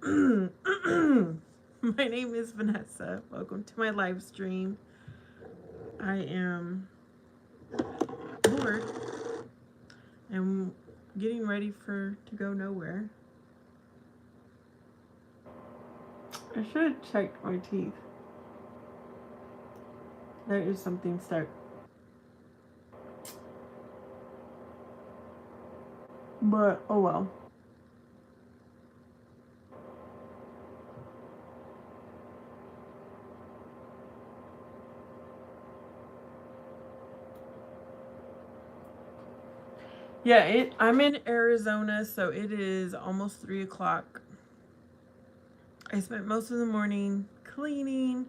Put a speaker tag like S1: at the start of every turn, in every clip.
S1: My name is Vanessa. Welcome to my live stream. I am bored and getting ready to go nowhere. I should have checked my teeth. There is something stuck. But oh well. Yeah, I'm in Arizona, so it is almost 3 o'clock. I spent most of the morning cleaning,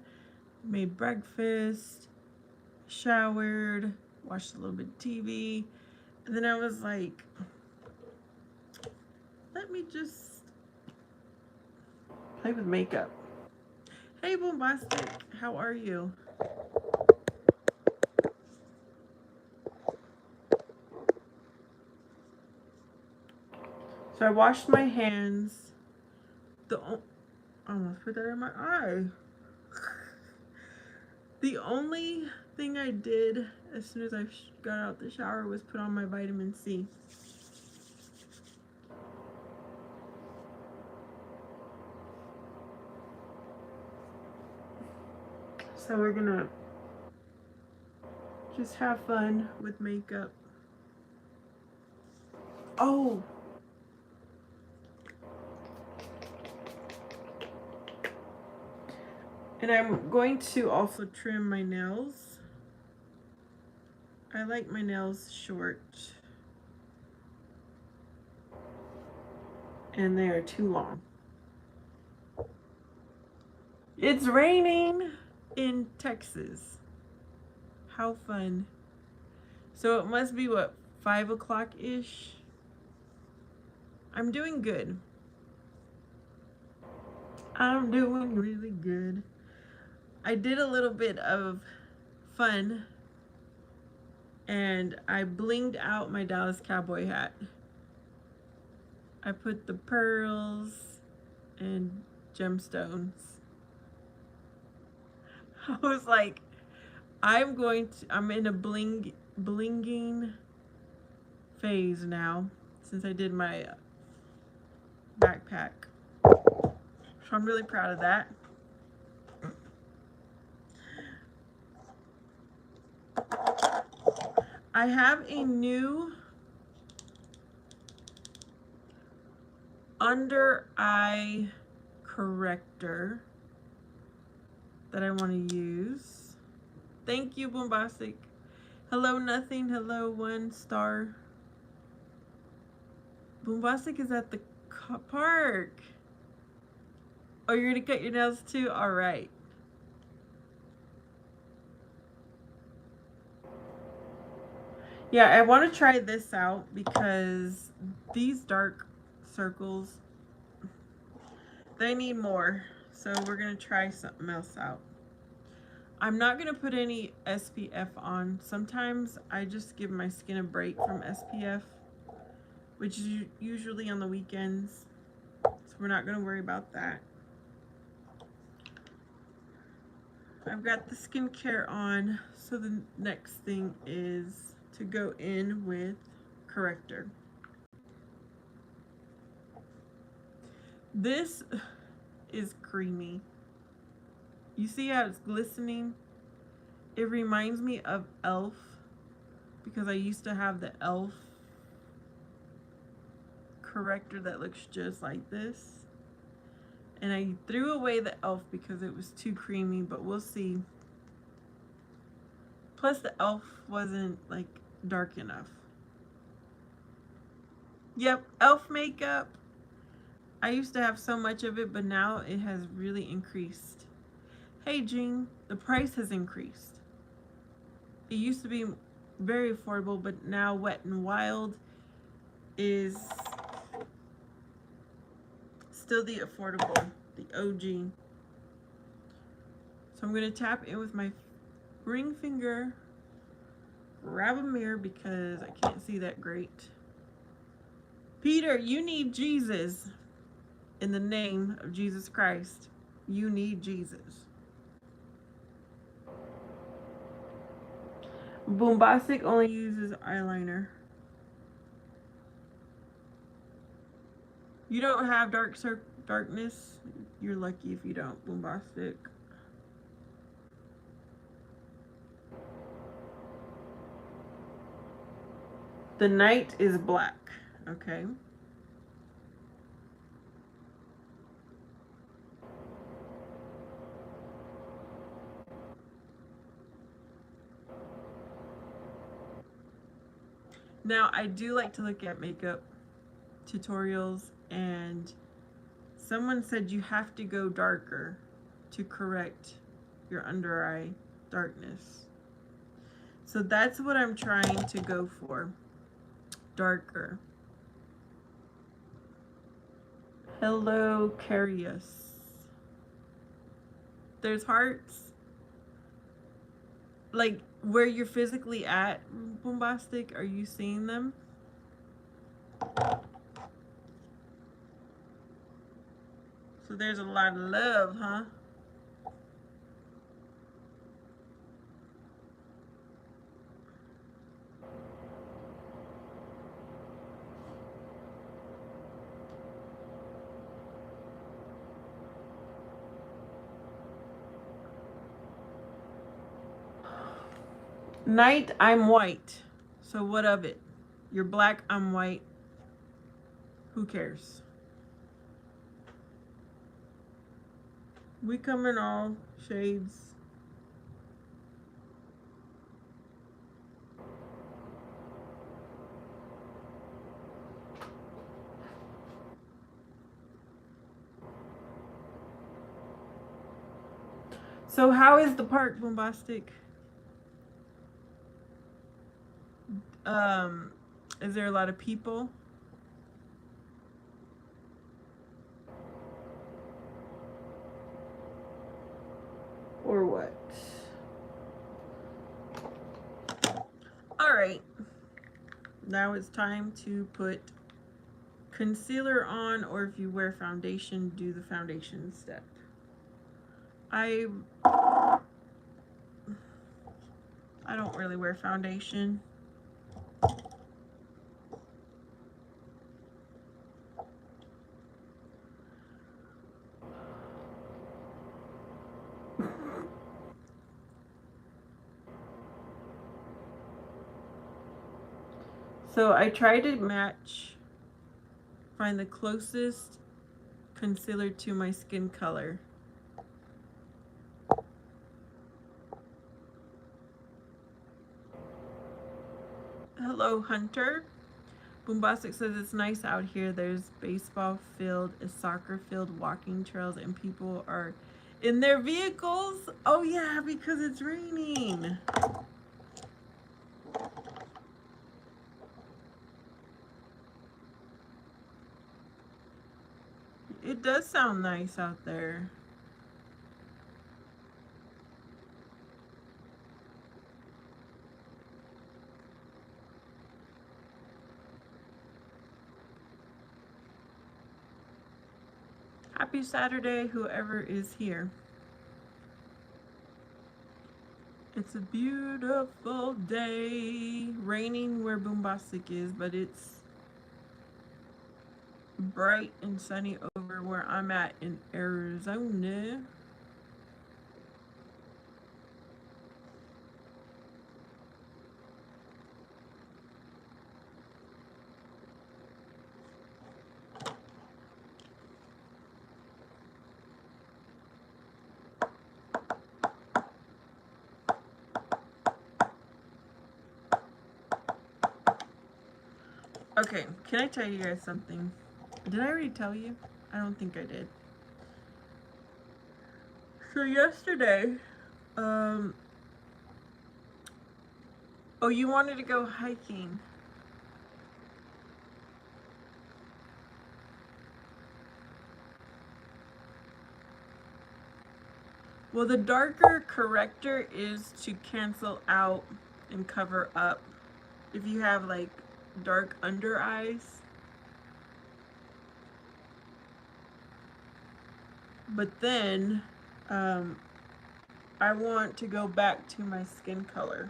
S1: made breakfast, showered, watched a little bit of TV, and then I was like, let me just play with makeup. Hey, Bombastic, how are you? So I washed my hands. I almost put that in my eye. The only thing I did as soon as I got out the shower was put on my vitamin C. So we're gonna just have fun with makeup. Oh, and I'm going to also trim my nails. I like my nails short, and they are too long. It's raining in Texas. How fun. So it must be what, 5 o'clock ish? I'm doing good. I'm doing really good. I did a little bit of fun and I blinged out my Dallas cowboy hat. I put the pearls and gemstones. I was like, I'm in a blinging phase now since I did my backpack. So I'm really proud of that. I have a new under eye corrector that I want to use. Thank you, Bombastic. Hello, nothing. Hello, 1 star. Bombastic is at the park. Oh, you're gonna cut your nails too? All right. Yeah, I want to try this out because these dark circles, they need more. So we're gonna try something else out. I'm not gonna put any SPF on. Sometimes I just give my skin a break from SPF, which is usually on the weekends. So we're not gonna worry about that. I've got the skincare on, so the next thing is to go in with corrector. This is creamy. You see how it's glistening? It reminds me of e.l.f. because I used to have the e.l.f. corrector that looks just like this. And I threw away the e.l.f. because it was too creamy, but we'll see. Plus the e.l.f. wasn't like dark enough. Yep, e.l.f. makeup. I used to have so much of it, but now it has really increased. Hey Jean, the price has increased. It used to be very affordable, but now Wet n Wild is still the affordable, the OG. So I'm gonna tap in with my ring finger, grab a mirror because I can't see that great. Peter, you need Jesus. in the name of Jesus Christ. You need Jesus. Bombastic only uses eyeliner. You don't have darkness. You're lucky if you don't, Bombastic. The night is black. Okay. Now, I do like to look at makeup tutorials, and someone said you have to go darker to correct your under eye darkness. So that's what I'm trying to go for. Darker. Hello, Carius. There's hearts. Like where you're physically at, Bombastic, are you seeing them? So there's a lot of love, huh? Night, I'm white. So what of it? You're black, I'm white. Who cares? We come in all shades. So how is the park, Bombastic? Um, is there a lot of people? Or what? All right. Now it's time to put concealer on, or if you wear foundation, do the foundation step. I don't really wear foundation. So I try to find the closest concealer to my skin color. Hello, Hunter. Boombastic says it's nice out here. There's baseball field, a soccer field, walking trails, and people are in their vehicles. Oh yeah, because it's raining. It does sound nice out there. Happy Saturday, whoever is here. It's a beautiful day. Raining where Boombastic is, but it's bright and sunny over where I'm at in Arizona. Okay, can I tell you guys something? Did I already tell you? I don't think I did. So yesterday, um, oh, you wanted to go hiking. Well, the darker corrector is to cancel out and cover up if you have like dark under eyes. But then um, I want to go back to my skin color.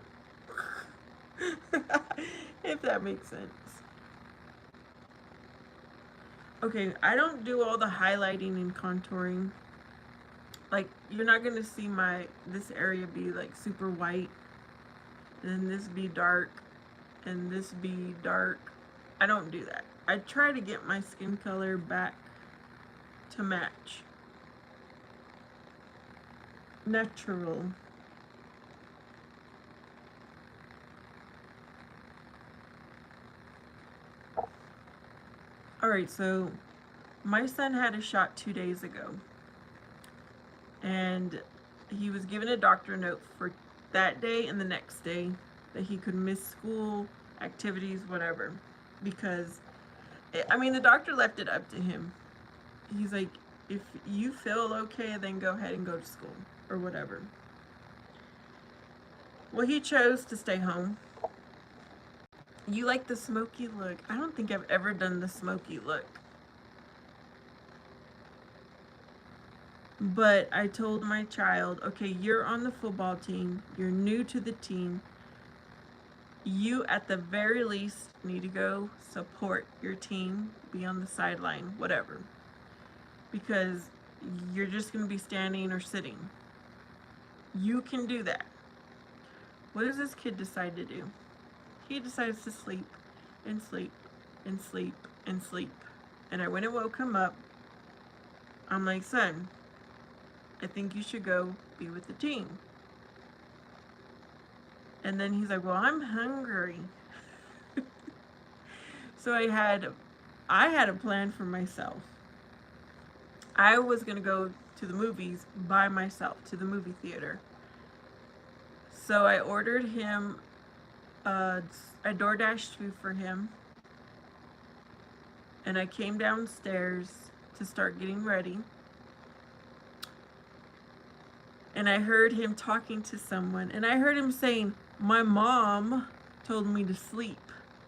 S1: If that makes sense. Okay, I don't do all the highlighting and contouring. Like, you're not gonna see this area be like super white, and then this be dark, and this be dark. I don't do that. I try to get my skin color back to match. Natural. Alright, so my son had a shot 2 days ago. And he was given a doctor note for that day and the next day that he could miss school, activities, whatever. Because, I mean, the doctor left it up to him. He's like, if you feel okay, then go ahead and go to school or whatever. Well, he chose to stay home. You like the smoky look? I don't think I've ever done the smoky look. But I told my child, okay, you're on the football team. You're new to the team. You, at the very least, need to go support your team, be on the sideline, whatever. Because you're just going to be standing or sitting. You can do that. What does this kid decide to do? He decides to sleep and sleep and sleep and sleep. And I went and woke him up. I'm like, son, I think you should go be with the team. And then he's like, well, I'm hungry. So I had a plan for myself. I was going to go to the movies by myself, to the movie theater. So I ordered him, I DoorDashed food for him. And I came downstairs to start getting ready. And I heard him talking to someone. And I heard him saying, my mom told me to sleep,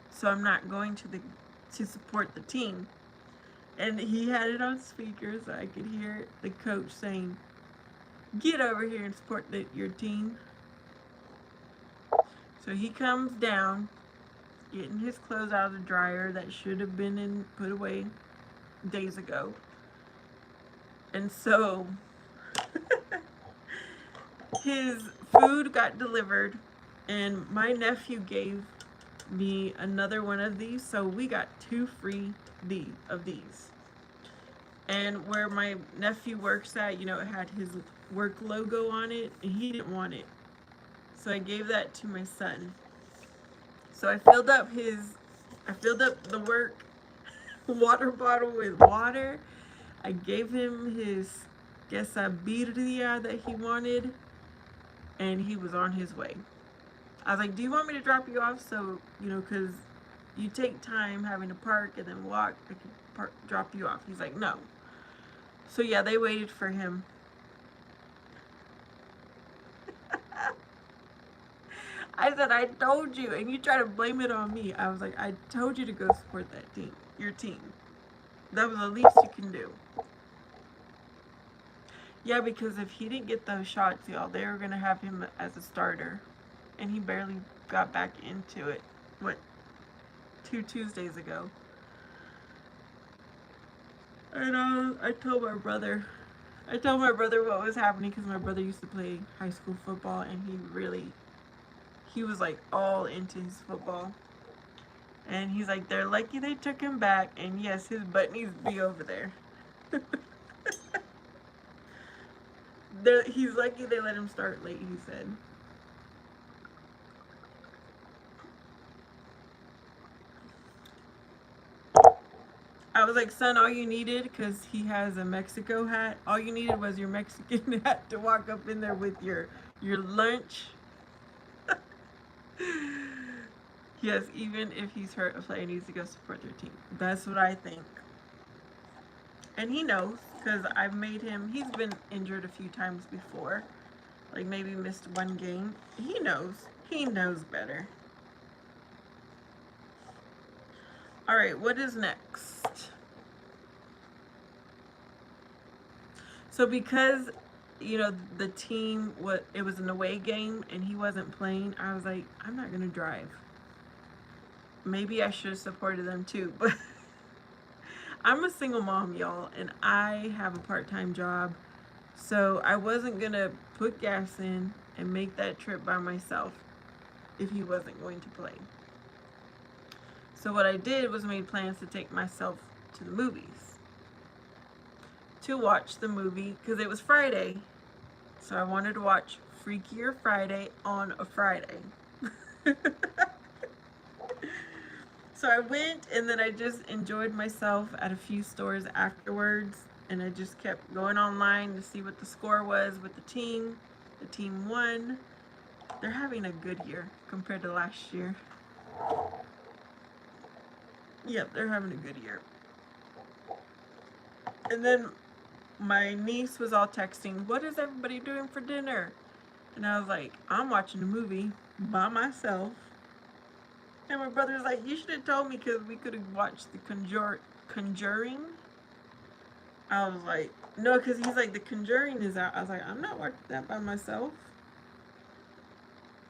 S1: so I'm not going to support the team. And he had it on speaker so I could hear the coach saying, get over here and support your team. So he comes down, getting his clothes out of the dryer that should have been put away days ago. And so his food got delivered, and my nephew gave me another one of these, so we got 2 free of these. And where my nephew works at, you know, it had his work logo on it, and he didn't want it. So I gave that to my son. So I filled up the work water bottle with water. I gave him his quesadilla that he wanted, and he was on his way. I was like, do you want me to drop you off? So, you know, because you take time having to park and then walk, I can drop you off. He's like, no. So yeah, they waited for him. I said, I told you, and you try to blame it on me. I was like, I told you to go support that team, your team. That was the least you can do. Yeah, because if he didn't get those shots, y'all, they were going to have him as a starter. And he barely got back into it, 2 Tuesdays ago. And I told my brother what was happening, because my brother used to play high school football, and he was like all into his football. And he's like, they're lucky they took him back, and yes, his butt needs to be over there. He's lucky they let him start late, he said. I was like, son, all you needed, because he has a Mexico hat, all you needed was your Mexican hat to walk up in there with your lunch. Yes, even if he's hurt, a player needs to go support their team. That's what I think. And he knows, because I've made him, he's been injured a few times before. Like maybe missed 1 game. He knows. He knows better. Alright, what is next? So because, you know, the team, what it was an away game and he wasn't playing, I was like, I'm not gonna drive. Maybe I should have supported them too, but I'm a single mom, y'all, and I have a part-time job. So I wasn't gonna put gas in and make that trip by myself if he wasn't going to play. So what I did was made plans to take myself to the movies to watch the movie because it was Friday. So I wanted to watch Freakier Friday on a Friday. So I went and then I just enjoyed myself at a few stores afterwards, and I just kept going online to see what the score was with the team. The team won. They're having a good year compared to last year. Yep, they're having a good year. And then my niece was all texting, "What is everybody doing for dinner?" And I was like, "I'm watching a movie by myself." And my brother's like, "You should have told me because we could have watched the Conjuring." I was like, "No," because he's like, "The Conjuring is out." I was like, "I'm not watching that by myself."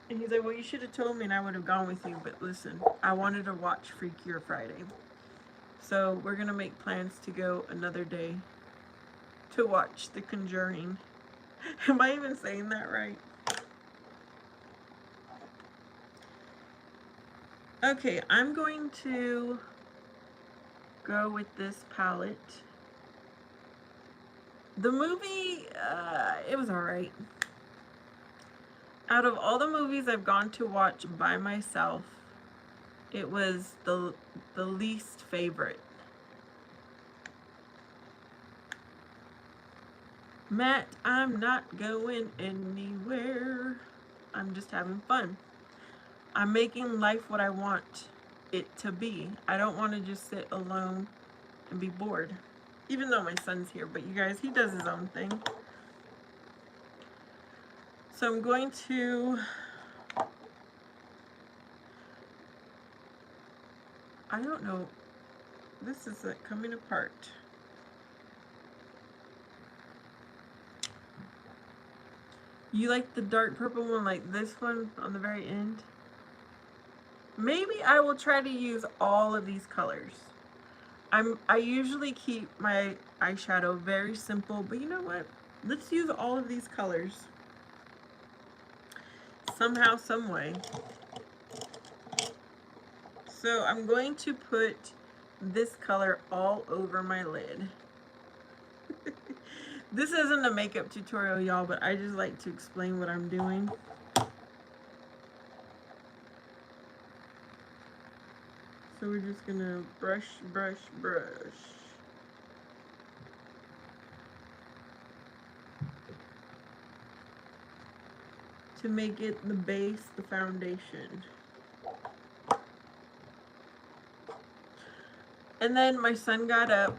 S1: And he's like, "Well, you should have told me and I would have gone with you. But listen, I wanted to watch Freakier Friday. So we're going to make plans to go another day to watch The Conjuring." Am I even saying that right? Okay, I'm going to go with this palette. The movie, it was alright. Out of all the movies I've gone to watch by myself, it was the least favorite. Matt, I'm not going anywhere. I'm just having fun. I'm making life what I want it to be. I don't want to just sit alone and be bored. Even though my son's here, but you guys, he does his own thing. So I'm going to, I don't know, this is coming apart. You like the dark purple one like this one on the very end? Maybe I will try to use all of these colors. I usually keep my eyeshadow very simple, but you know what? Let's use all of these colors. Somehow, some way. So I'm going to put this color all over my lid. This isn't a makeup tutorial, y'all, but I just like to explain what I'm doing. So we're just gonna brush, brush, brush. To make it the base, the foundation. And then my son got up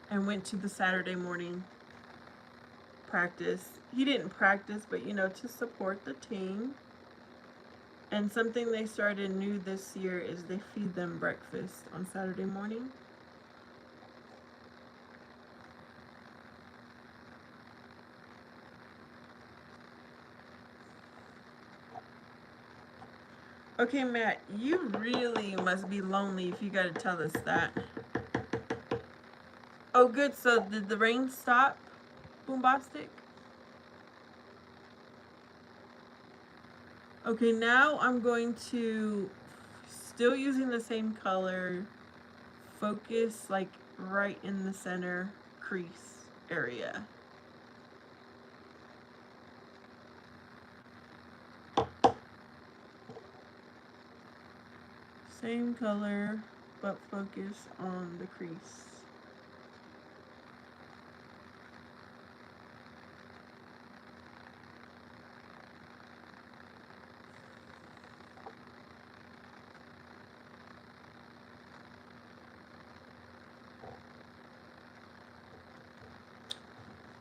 S1: and went to the Saturday morning practice. He didn't practice, but you know, to support the team. And something they started new this year is they feed them breakfast on Saturday morning. Okay, Matt, you really must be lonely if you gotta tell us that. Oh, good. So did the rain stop, Boombastic? Okay, now I'm going to, still using the same color, focus like right in the center crease area. Same color, but focus on the crease.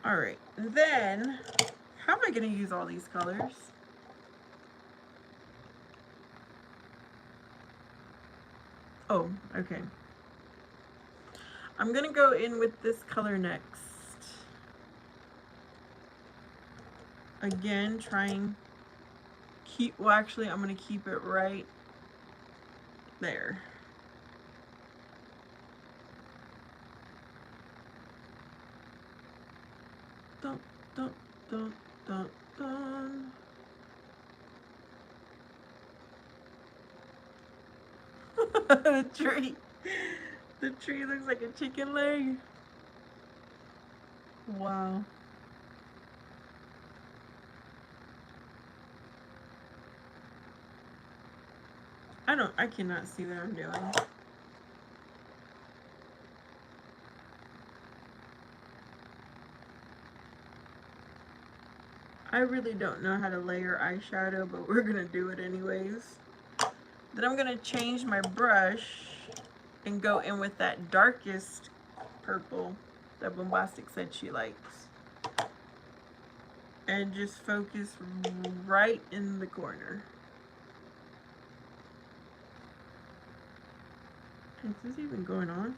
S1: All right, then, how am I gonna use all these colors? Oh, okay. I'm gonna go in with this color next. Again, trying keep, well actually I'm going to keep it right there. Dun, dun, dun, dun, dun. The tree. The tree looks like a chicken leg. Wow. I cannot see what I'm doing. I really don't know how to layer eyeshadow, but we're gonna do it anyways. Then I'm gonna change my brush and go in with that darkest purple that Bombastic said she likes. And just focus right in the corner. Is this even going on?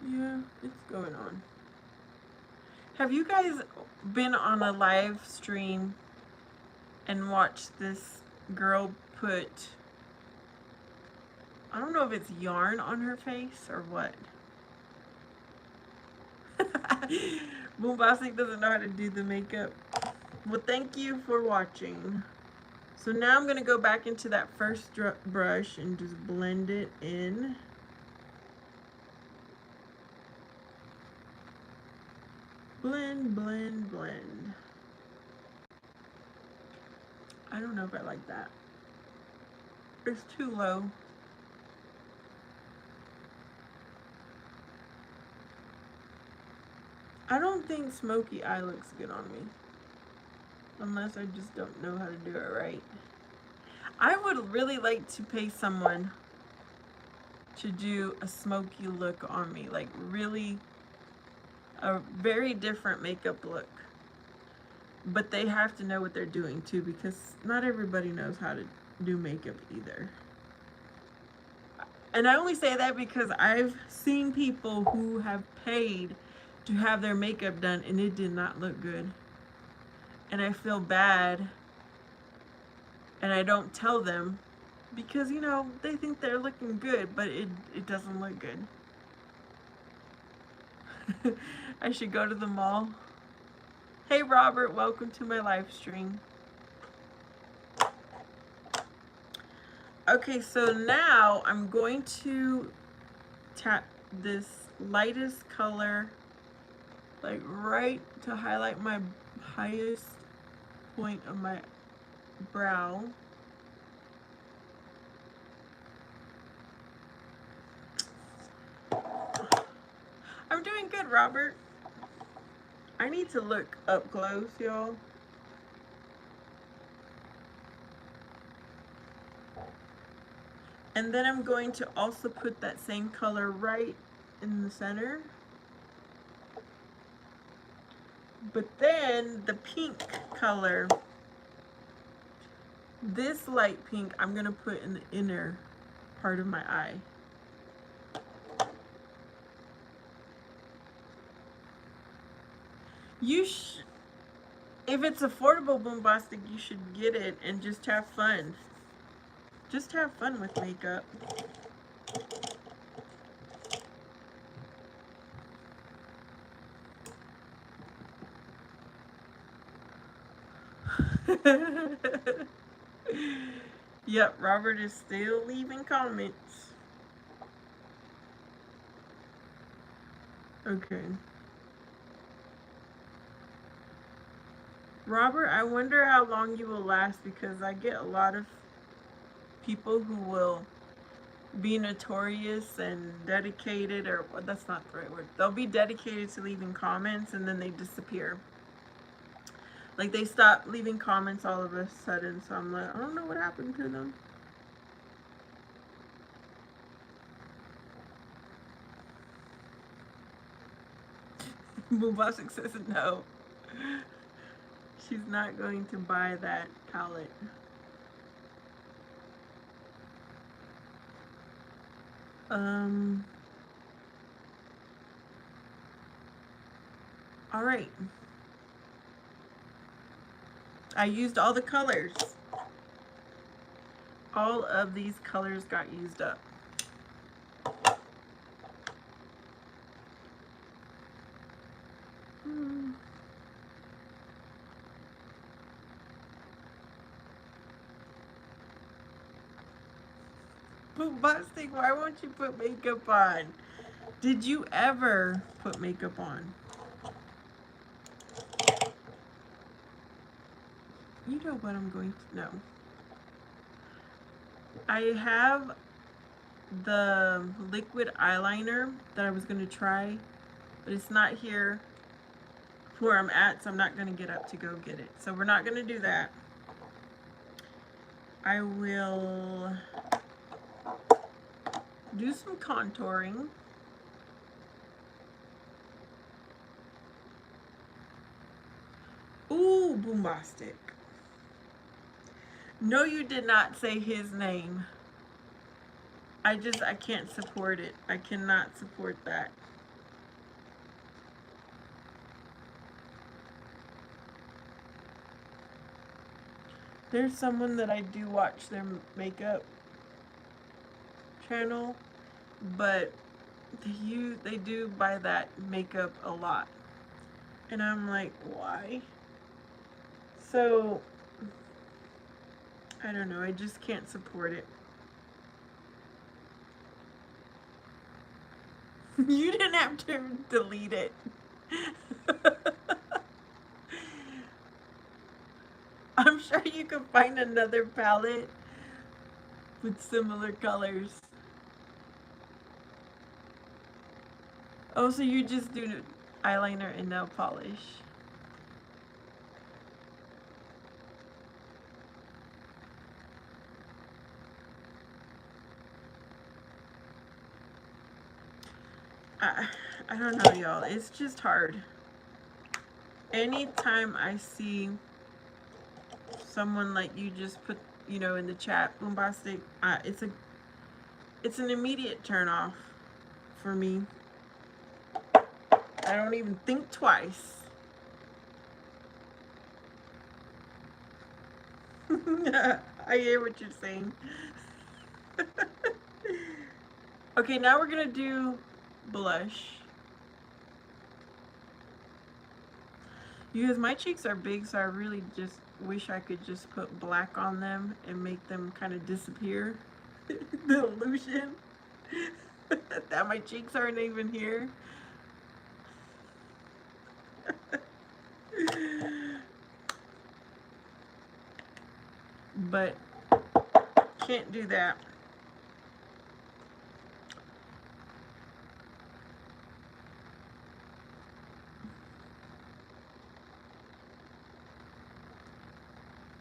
S1: Yeah, it's going on. Have you guys been on a live stream and watched this girl put, I don't know if it's yarn on her face or what. Boombastic doesn't know how to do the makeup. Well, thank you for watching. So now I'm going to go back into that first brush and just blend it in. Blend, blend, blend. I don't know if I like that. It's too low. I don't think smoky eye looks good on me. Unless I just don't know how to do it right. I would really like to pay someone to do a smoky look on me. Like really a very different makeup look. But they have to know what they're doing too, because not everybody knows how to do makeup either. And I only say that because I've seen people who have paid to have their makeup done and it did not look good. And I feel bad. And I don't tell them because, you know, they think they're looking good, but it doesn't look good. I should go to the mall. Hey Robert, welcome to my live stream. Okay, so now I'm going to tap this lightest color, like right to highlight my highest point of my brow. I'm doing good, Robert. I need to look up close, y'all. And then I'm going to also put that same color right in the center. But then the pink color, this light pink, I'm going to put in the inner part of my eye. If it's affordable, Boombastic, you should get it and just have fun. Just have fun with makeup. Yep, Robert is still leaving comments. Okay. Robert, I wonder how long you will last, because I get a lot of people who will be notorious and dedicated, or well, that's not the right word. They'll be dedicated to leaving comments and then they disappear. Like they stop leaving comments all of a sudden, so I'm like, I don't know what happened to them. Boomboxic says no. She's not going to buy that palette. All right. I used all the colors. All of these colors got used up. Bombastic, why won't you put makeup on? Did you ever put makeup on? You know what I'm going to know. I have the liquid eyeliner that I was going to try, but it's not here where I'm at, so I'm not going to get up to go get it. So we're not going to do that. I will do some contouring. Ooh, Boombastic. No, you did not say his name. I can't support it. I cannot support that. There's someone that I do watch their makeup channel, but they do buy that makeup a lot. And I'm like, why? So, I don't know. I just can't support it. You didn't have to delete it. I'm sure you could find another palette with similar colors. Oh, so you just do eyeliner and nail polish. I don't know, y'all. It's just hard. Anytime I see someone like you just put, in the chat, Boombastic, it's an immediate turn off for me. I don't even think twice. I hear what you're saying. Okay, now we're gonna do blush. Because my cheeks are big, so I really just wish I could just put black on them and make them kind of disappear. The illusion that my cheeks aren't even here. But can't do that.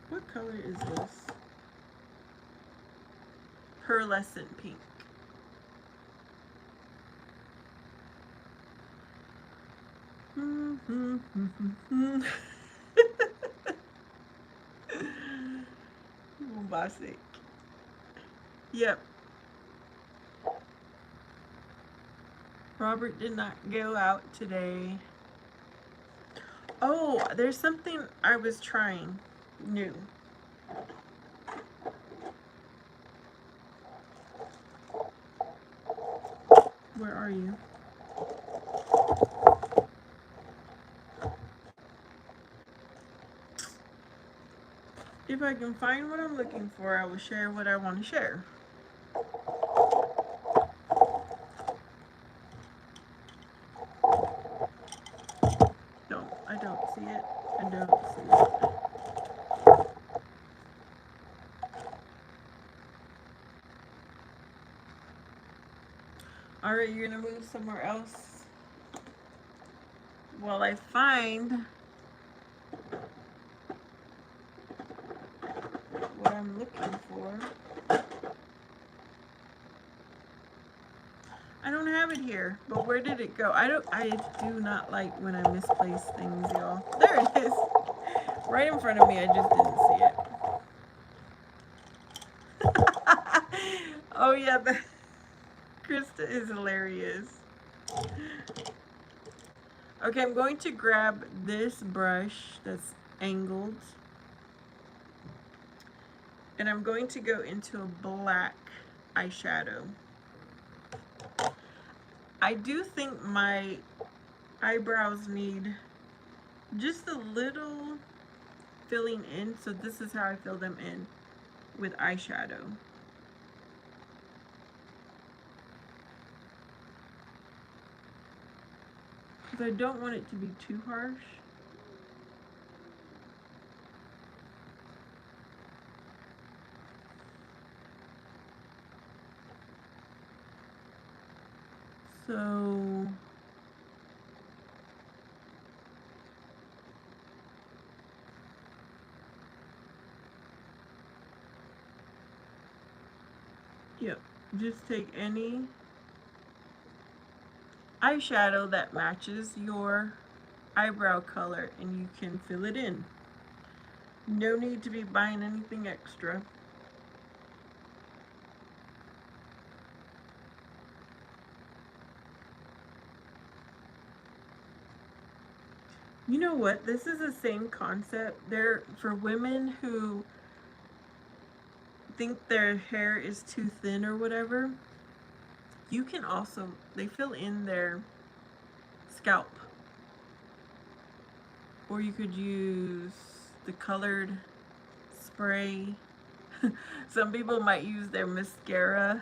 S1: What color is this? Pearlescent pink. Bombastic. Yep. Robert did not go out today. Oh, there's something I was trying new. Where are you? If I can find what I'm looking for, I will share what I want to share. No, I don't see it. I don't see it. Alright, you're gonna move somewhere else while I find what I'm looking for. I don't have it here. But where did it go? I do not like when I misplace things, y'all. There it is. Right in front of me. I just didn't see it. Oh yeah, Krista is hilarious. Okay, I'm going to grab this brush that's angled. And I'm going to go into a black eyeshadow. I do think my eyebrows need just a little filling in, so this is how I fill them in with eyeshadow. Because I don't want it to be too harsh. So yep, just take any eyeshadow that matches your eyebrow color and you can fill it in. No need to be buying anything extra. You know what? This is the same concept. They're for women who think their hair is too thin or whatever. You can also, they fill in their scalp. Or you could use the colored spray. Some people might use their mascara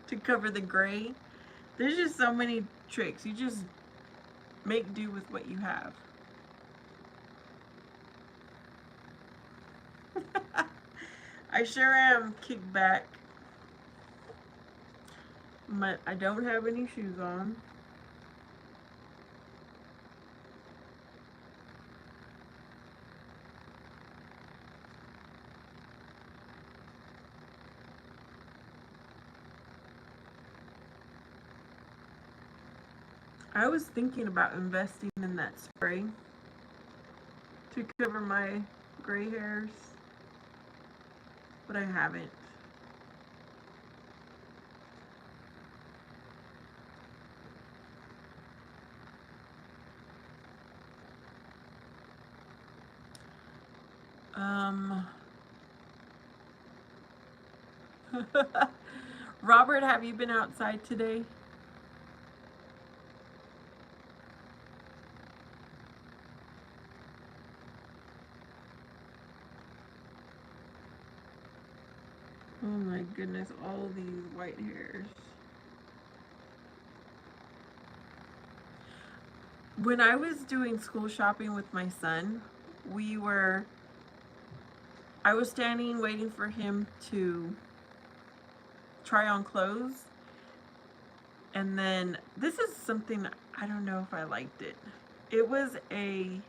S1: to cover the gray. There's just so many tricks. You just make do with what you have. I sure am kicked back. But I don't have any shoes on. I was thinking about investing in that spray to cover my gray hairs, but I haven't. Um, Robert, have you been outside today? Oh my goodness, all these white hairs. When I was doing school shopping with my son, I was standing waiting for him to try on clothes. And then this is something, I don't know if I liked it. It was a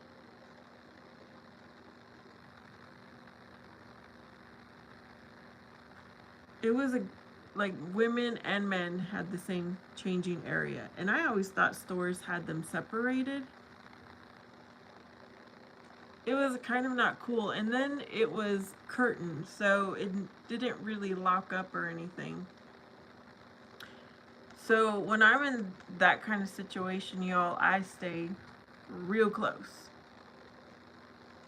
S1: like women and men had the same changing area, and I always thought stores had them separated. It was kind of not cool, and then it was curtained, so it didn't really lock up or anything. So when I'm in that kind of situation, y'all, I stay real close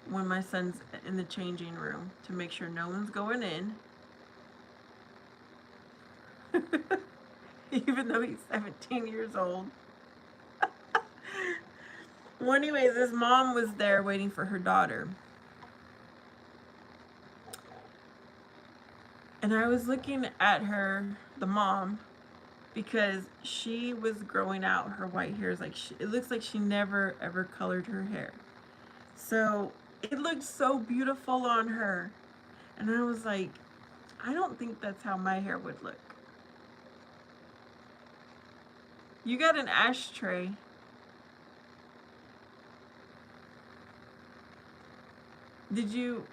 S1: when my son's in the changing room to make sure no one's going in. Even though he's 17 years old. Well, anyways, his mom was there waiting for her daughter. And I was looking at her, the mom, because she was growing out her white hairs. Like it looks like she never ever colored her hair. So it looked so beautiful on her. And I was like, I don't think that's how my hair would look. You got an ashtray. Did you,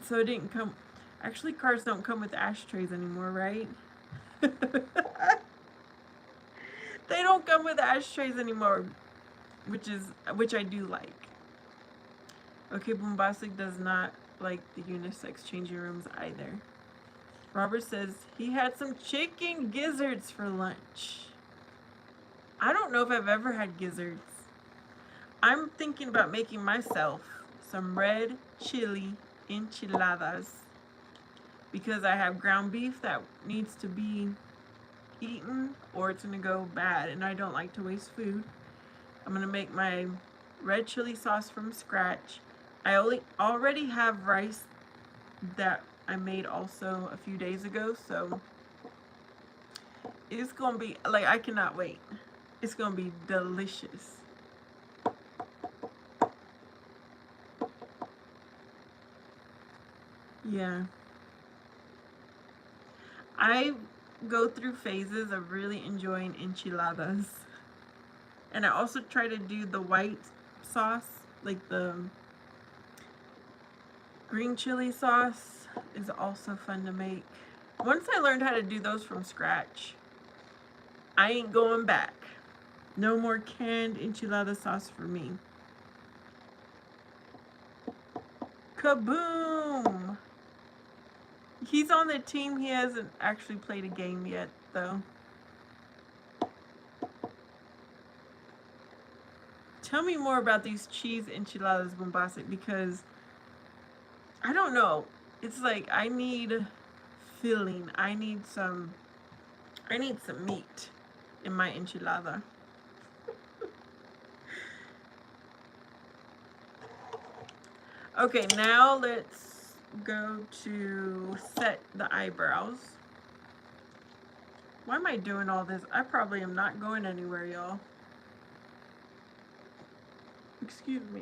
S1: so it didn't come, actually cars don't come with ashtrays anymore, right? They don't come with ashtrays anymore, which I do like. Okay, Bombastic does not like the unisex changing rooms either. Robert says he had some chicken gizzards for lunch. I don't know if I've ever had gizzards. I'm thinking about making myself some red chili enchiladas because I have ground beef that needs to be eaten or it's gonna go bad and I don't like to waste food. I'm gonna make my red chili sauce from scratch. I already have rice that I made also a few days ago, so it's gonna be like, I cannot wait. It's gonna be delicious. Yeah. I go through phases of really enjoying enchiladas. And I also try to do the white sauce, like the green chili sauce is also fun to make. Once I learned how to do those from scratch, I ain't going back. No more canned enchilada sauce for me. Kaboom! He's on the team. He hasn't actually played a game yet, though. Tell me more about these cheese enchiladas, Bombastic, because I don't know. It's like I need filling. I need some meat in my enchilada. Okay, now let's go to set the eyebrows. Why am I doing all this? I probably am not going anywhere, y'all. Excuse me.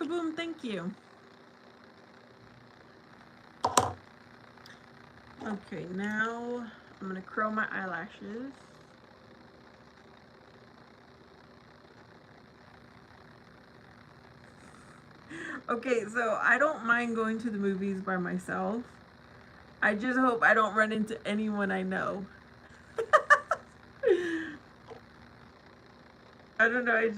S1: Kaboom, thank you. Okay, now I'm gonna curl my eyelashes. Okay, so I don't mind going to the movies by myself. I just hope I don't run into anyone I know. I don't know,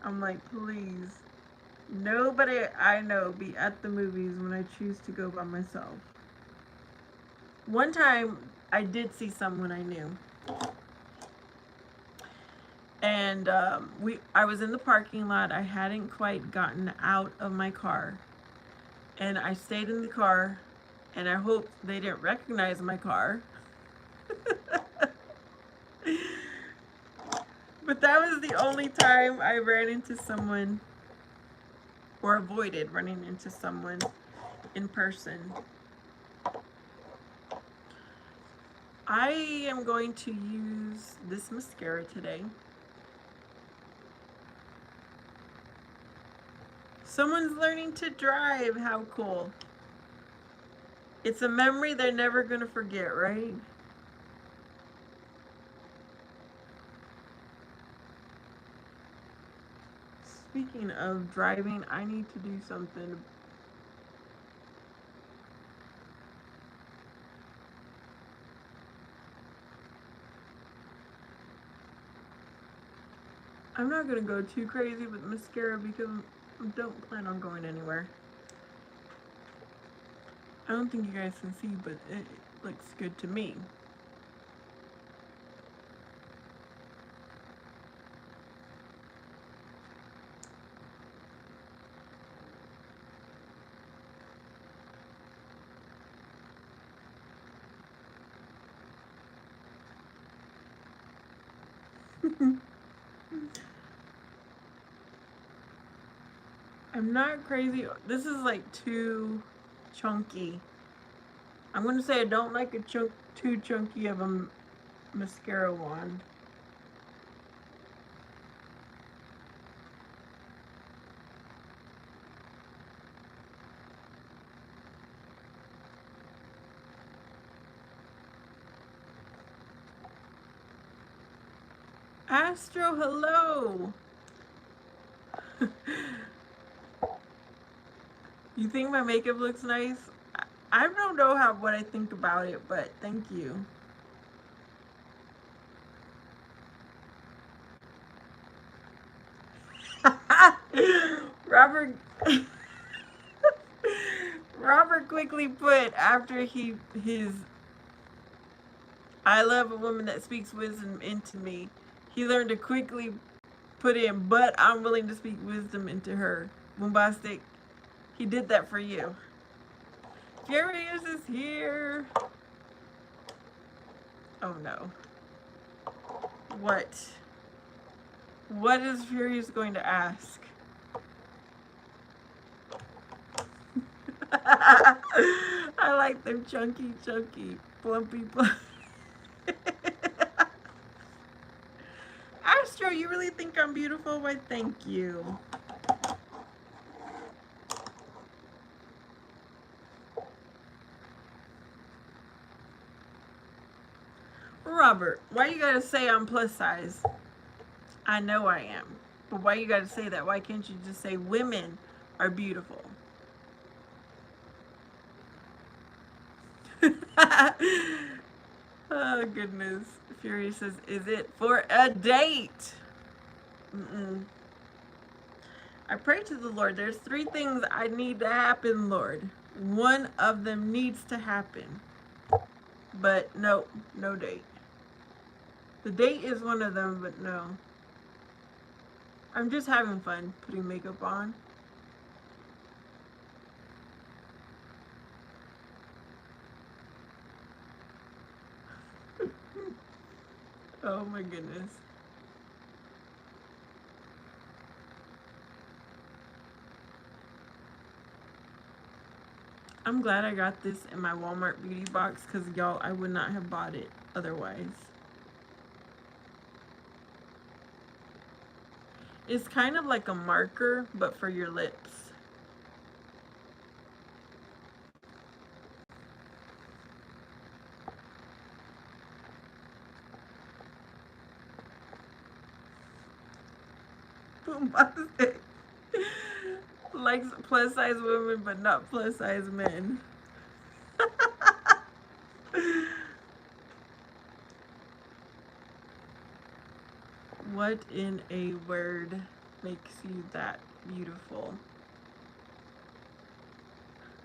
S1: I'm like, please, nobody I know be at the movies when I choose to go by myself. One time, I did see someone I knew. And I was in the parking lot. I hadn't quite gotten out of my car. And I stayed in the car, and I hoped they didn't recognize my car. But that was the only time I ran into someone, or avoided running into someone in person. I am going to use this mascara today. Someone's learning to drive. How cool. It's a memory they're never going to forget, right? Speaking of driving, I need to do something. I'm not going to go too crazy with mascara because I don't plan on going anywhere. I don't think you guys can see, but it looks good to me. I'm not crazy. This is like too chunky. I'm going to say I don't like a too chunky of a mascara wand. Astro, hello. You think my makeup looks nice? I don't know what I think about it, but thank you. Robert Robert quickly put after his I love a woman that speaks wisdom into me. He learned to quickly put in, but I'm willing to speak wisdom into her. Bombastic. He did that for you. Furious is here. Oh no. What? What is Furious going to ask? I like them chunky, plumpy, plumpy. Astro, you really think I'm beautiful? Why, thank you. Robert, why you gotta say I'm plus size? I know I am. But why you gotta say that? Why can't you just say women are beautiful? Oh, goodness. Fury says, is it for a date? Mm-mm. I pray to the Lord. There's 3 things I need to happen, Lord. One of them needs to happen. But no, no date. The date is one of them, but no. I'm just having fun putting makeup on. Oh my goodness. I'm glad I got this in my Walmart beauty box because y'all, I would not have bought it otherwise. It's kind of like a marker, but for your lips. Bombastic. Likes plus size women, but not plus size men. What in a word makes you that beautiful?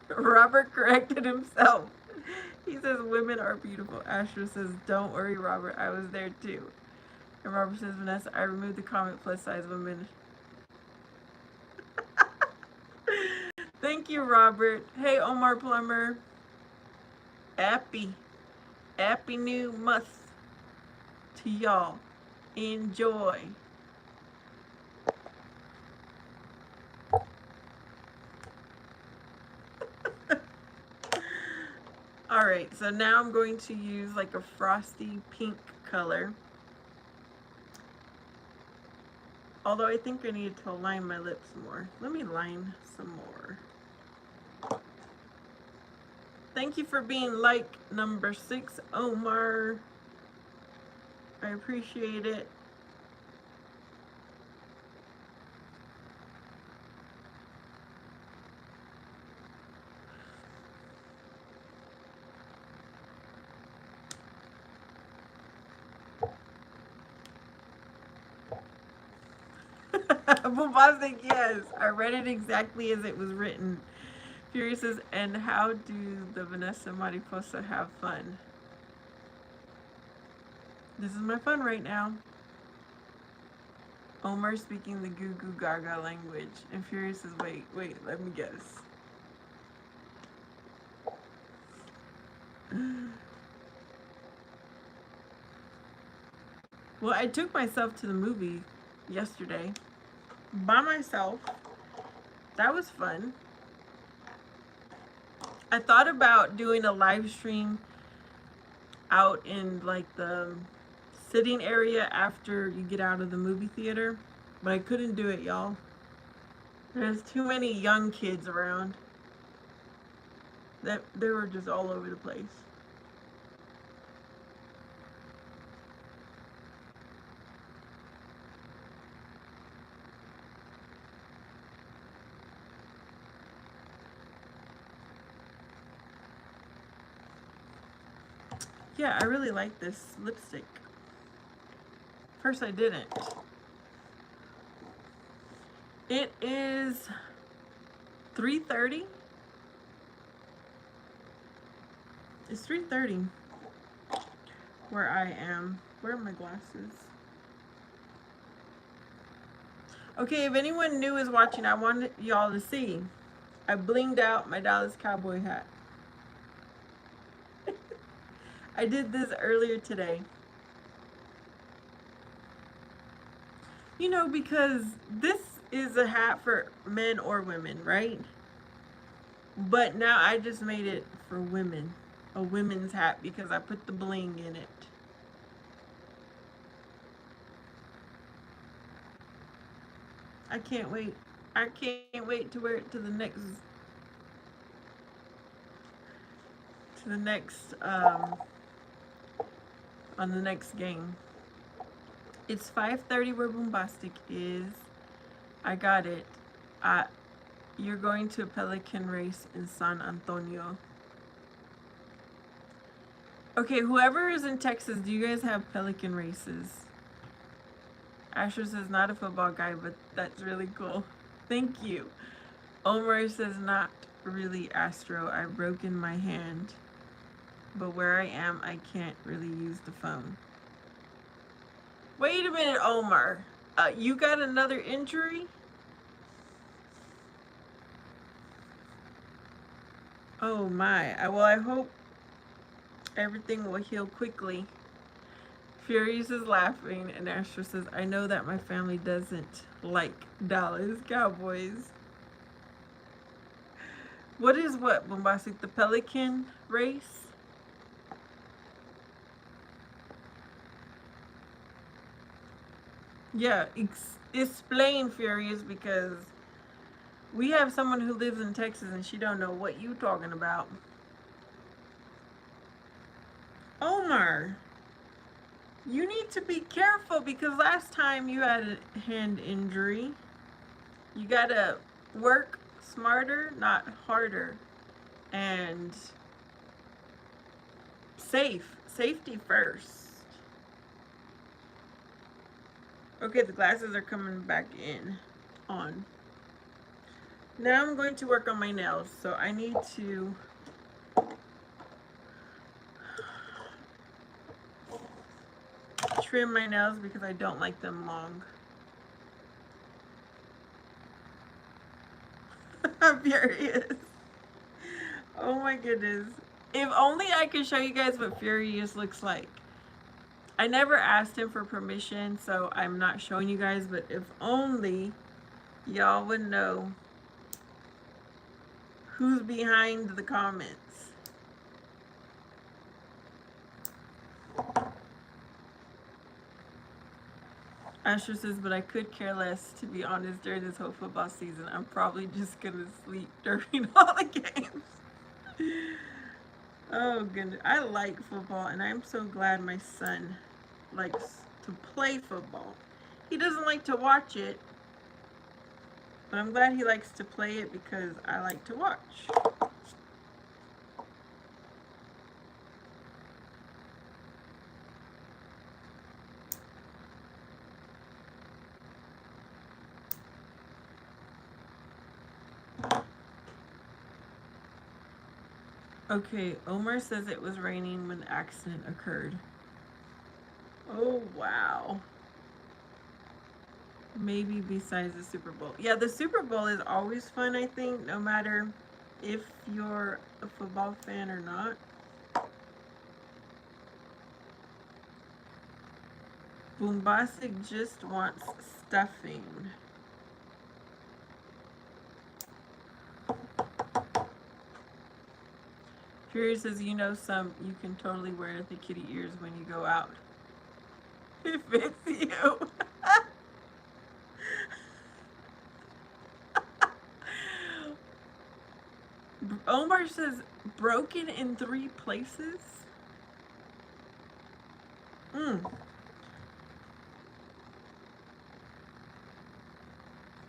S1: Robert corrected himself. He says women are beautiful. Asher says, don't worry, Robert. I was there too. And Robert says, Vanessa, I removed the comment plus size women. Thank you, Robert. Hey, Omar Plummer. Happy new month to y'all. Enjoy. Alright, so now I'm going to use like a frosty pink color. Although I think I need to line my lips more. Let me line some more. Thank you for being like number 6, Omar. I appreciate it. Bombastic, yes. I read it exactly as it was written. Fury says, and how do the Vanessa Mariposa have fun? This is my fun right now. Omar speaking the goo goo gaga language. And Fury says, wait, let me guess. Well, I took myself to the movie yesterday by myself. That was fun. I thought about doing a live stream out in like the sitting area after you get out of the movie theater, but I couldn't do it, y'all. There's too many young kids around. That they were just all over the place. Yeah, I really like this lipstick. First I didn't. It is $3.30. It's $3.30 where I am. Where are my glasses? Okay, if anyone new is watching, I wanted y'all to see. I blinged out my Dallas Cowboy hat. I did this earlier today. You know, because this is a hat for men or women, right? But now I just made it for women. A women's hat because I put the bling in it. I can't wait. I can't wait to wear it to the next on the next game. It's 5:30 where Bombastic is. I got it. You're going to a Pelican race in San Antonio. Okay, whoever is in Texas, do you guys have Pelican races? Asher says not a football guy, but that's really cool. Thank you. Omar says not really Astro. I've broken my hand. But where I am, I can't really use the phone. Wait a minute, Omar. You got another injury? Oh my. Well, I hope everything will heal quickly. Furious is laughing, and Asher says, I know that my family doesn't like Dallas Cowboys. What is what, Bombastic? The Pelican race? Yeah, explain, Furious, because we have someone who lives in Texas and she don't know what you talking about. Omar, you need to be careful because last time you had a hand injury. You gotta work smarter, not harder. And safety first. Okay, the glasses are coming back in on. Now I'm going to work on my nails, so I need to trim my nails because I don't like them long. I'm furious. Oh my goodness. If only I could show you guys what Furious looks like. I never asked him for permission, so I'm not showing you guys, but if only y'all would know who's behind the comments. Asher says, but I could care less, to be honest, during this whole football season. I'm probably just gonna sleep during all the games. Oh goodness, I like football, and I'm so glad my son likes to play football. He doesn't like to watch it, but I'm glad he likes to play it because I like to watch. Okay, Omar says it was raining when the accident occurred. Oh, wow. Maybe besides the Super Bowl. Yeah, the Super Bowl is always fun, I think, no matter if you're a football fan or not. Bombastic just wants stuffing. Fury says, you know some, you can totally wear the kitty ears when you go out. It fits you. Omar says, broken in 3 places?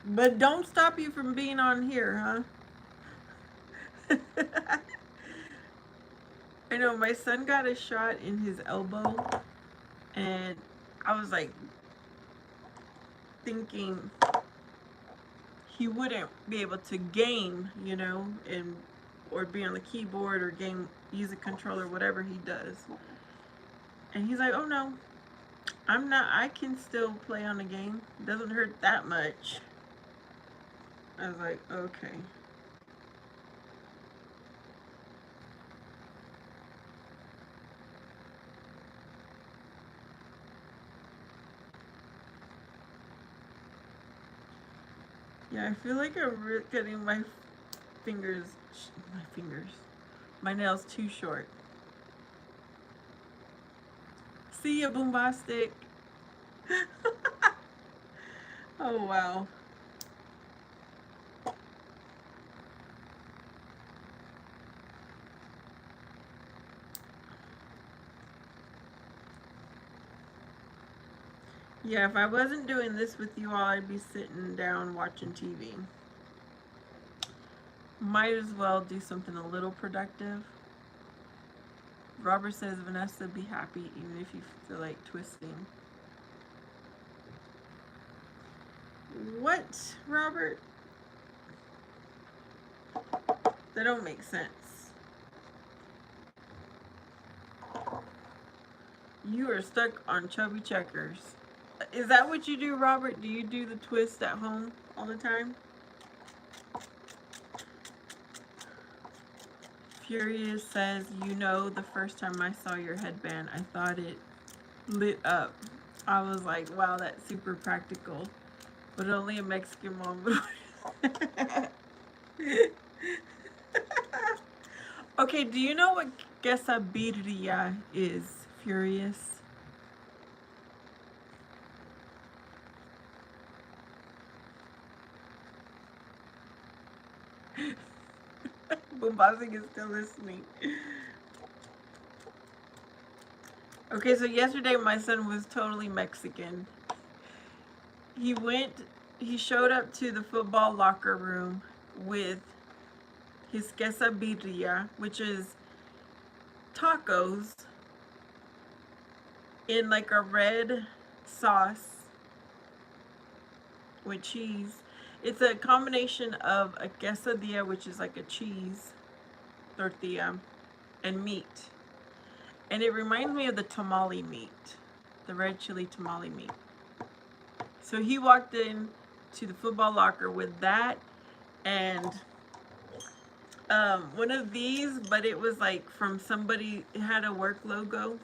S1: But don't stop you from being on here, huh? I know my son got a shot in his elbow, and I was like thinking he wouldn't be able to game, you know, and or be on the keyboard or game, use a controller, whatever he does. And he's like, "Oh no, I'm not. I can still play on the game. It doesn't hurt that much." I was like, "Okay." Yeah, I feel like I'm getting fingers, my fingers, my nails too short. See ya, Boombastic. Oh wow. Yeah, if I wasn't doing this with you all, I'd be sitting down watching TV. Might as well do something a little productive. Robert says, Vanessa, be happy even if you feel like twisting. What, Robert? That don't make sense. You are stuck on chubby checkers. Is that what you do, Robert? Do you do the twist at home all the time? Furious says, you know, the first time I saw your headband, I thought it lit up. I was like, wow, that's super practical. But only a Mexican mom would. Okay, do you know what quesabirria is, Furious? Bombastic is still listening. Okay, so yesterday my son was totally Mexican. He showed up to the football locker room with his quesabirria, which is tacos in like a red sauce with cheese. It's a combination of a quesadilla, which is like a cheese tortilla, and meat. And it reminds me of the tamale meat, the red chili tamale meat. So he walked in to the football locker with that and one of these, but it was like from somebody, it had a work logo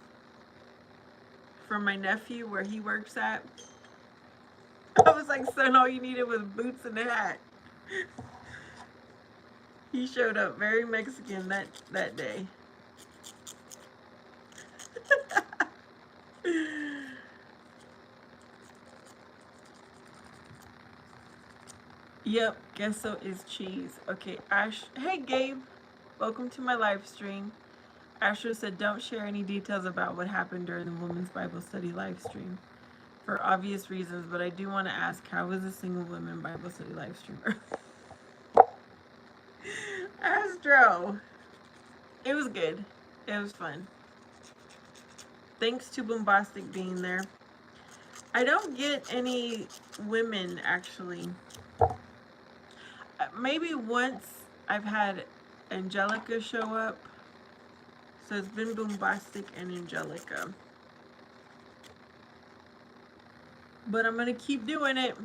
S1: from my nephew where he works at. I was like, son, all you needed was boots and a hat. He showed up very Mexican that day. Yep, queso is cheese. Okay, Ash. Hey, Gabe. Welcome to my live stream. Asher said, don't share any details about what happened during the Women's Bible Study live stream for obvious reasons, but I do want to ask, how was the single women Bible study live streamer? Astro. It was good. It was fun. Thanks to Boombastic being there. I don't get any women, actually. Maybe once I've had Angelica show up. So it's been Boombastic and Angelica. But I'm going to keep doing it.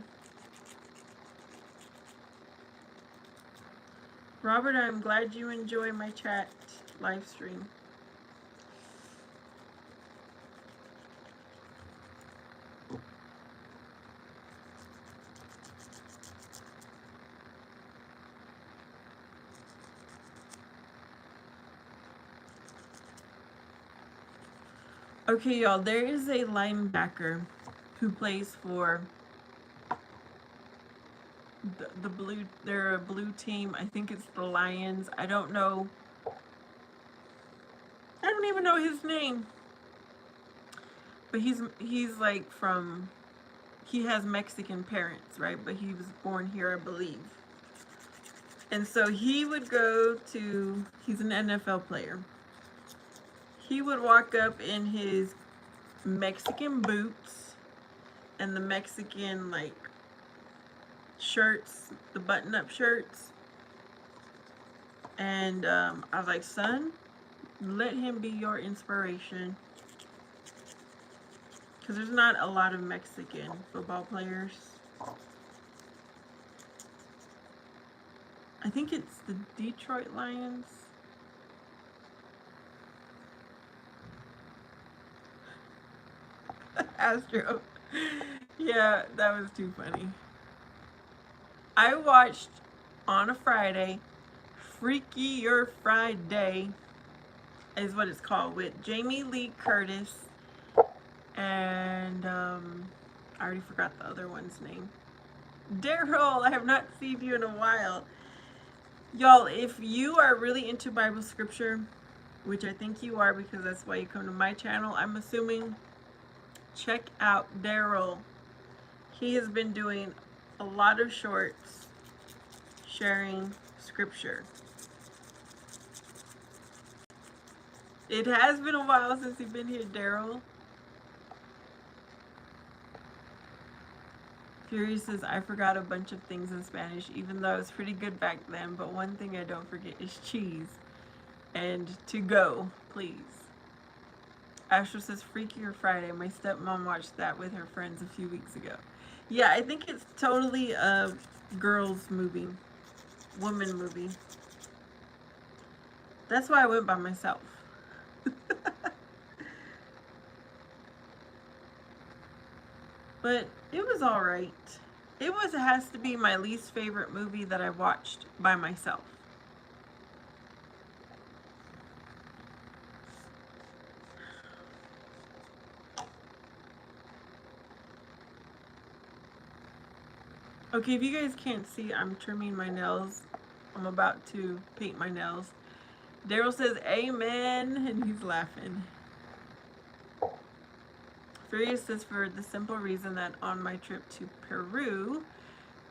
S1: Robert, I'm glad you enjoy my chat live stream. Okay, y'all, there is a linebacker who plays for the blue, they're a blue team. I think it's the Lions. I don't know. I don't even know his name. But he's like from, he has Mexican parents, right? But he was born here, I believe. And so he would go to, he's an NFL player. He would walk up in his Mexican boots and the Mexican, like, shirts, the button-up shirts. And I was like, son, let him be your inspiration. Because there's not a lot of Mexican football players. I think it's the Detroit Lions. Astro. Yeah, that was too funny. I watched on a Friday, Freaky or Friday is what it's called, with Jamie Lee Curtis and I already forgot the other one's name. Daryl, I have not seen you in a while. Y'all, if you are really into Bible scripture, which I think you are because that's why you come to my channel, I'm assuming, check out Daryl. He has been doing a lot of shorts sharing scripture. It has been a while since you've been here, Daryl. Fury says, I forgot a bunch of things in Spanish, even though I was pretty good back then, but one thing I don't forget is cheese. And to go, please. Astro says, Freaky or Friday. My stepmom watched that with her friends a few weeks ago. Yeah, I think it's totally a girls movie. Woman movie. That's why I went by myself. But it was alright. It has to be my least favorite movie that I watched by myself. Okay, if you guys can't see, I'm trimming my nails. I'm about to paint my nails. Daryl says, amen, and he's laughing. Furious says, for the simple reason that on my trip to Peru,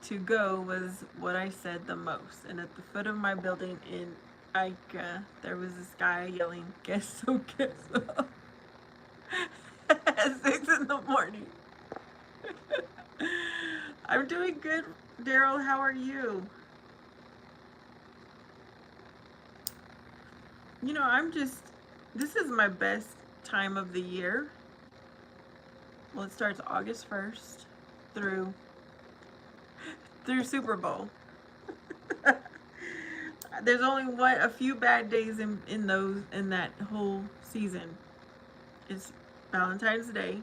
S1: to go was what I said the most. And at the foot of my building in Ica, there was this guy yelling, queso, queso, at 6 in the morning. I'm doing good, Daryl. How are you? You know, this is my best time of the year. Well, it starts August 1st through Super Bowl. There's only a few bad days in that whole season. It's Valentine's Day.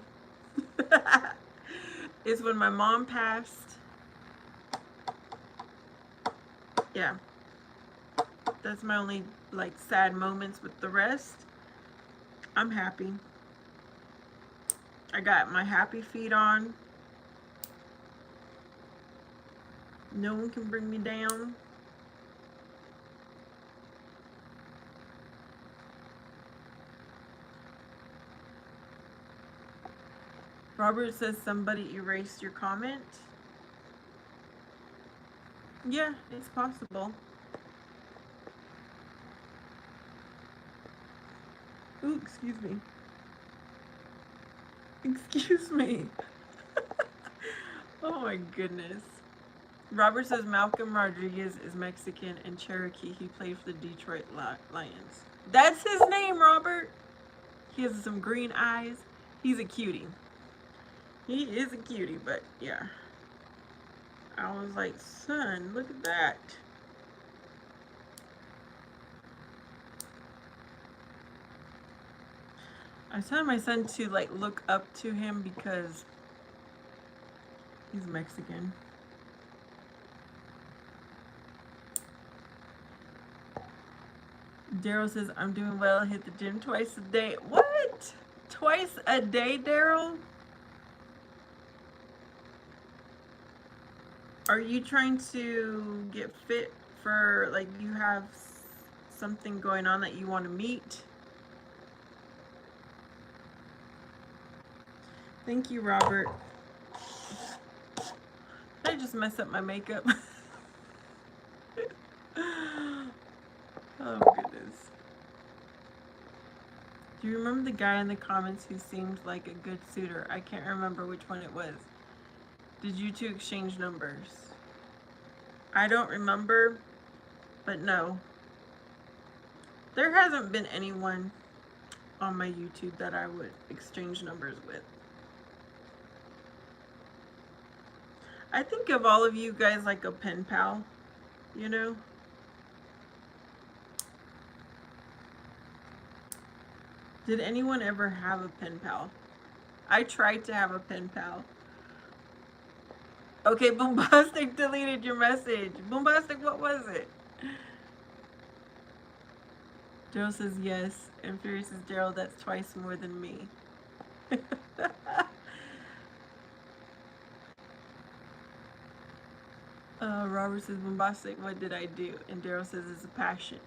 S1: It's when my mom passed. Yeah. That's my only, like, sad moments. With the rest, I'm happy. I got my happy feet on. No one can bring me down. Robert says somebody erased your comment. Yeah, it's possible. Ooh, excuse me. Excuse me. Oh my goodness. Robert says Malcolm Rodriguez is Mexican and Cherokee. He played for the Detroit Lions. That's his name, Robert. He has some green eyes. He's a cutie. He is a cutie, but yeah. I was like, son, look at that. I was telling my son to, like, look up to him because he's Mexican. Daryl says, I'm doing well. Hit the gym twice a day. What? Twice a day, Daryl? Are you trying to get fit for, like, you have something going on that you want to meet? Thank you, Robert. Did I just mess up my makeup? Oh, goodness. Do you remember the guy in the comments who seemed like a good suitor? I can't remember which one it was. Did you two exchange numbers? I don't remember, but no. There hasn't been anyone on my YouTube that I would exchange numbers with. I think of all of you guys like a pen pal, you know? Did anyone ever have a pen pal? I tried to have a pen pal. Okay, Boombastic deleted your message. Boombastic, what was it? Daryl says yes, and Fury says, Daryl, that's twice more than me. Robert says, Bombastic, what did I do? And Daryl says, it's a passion.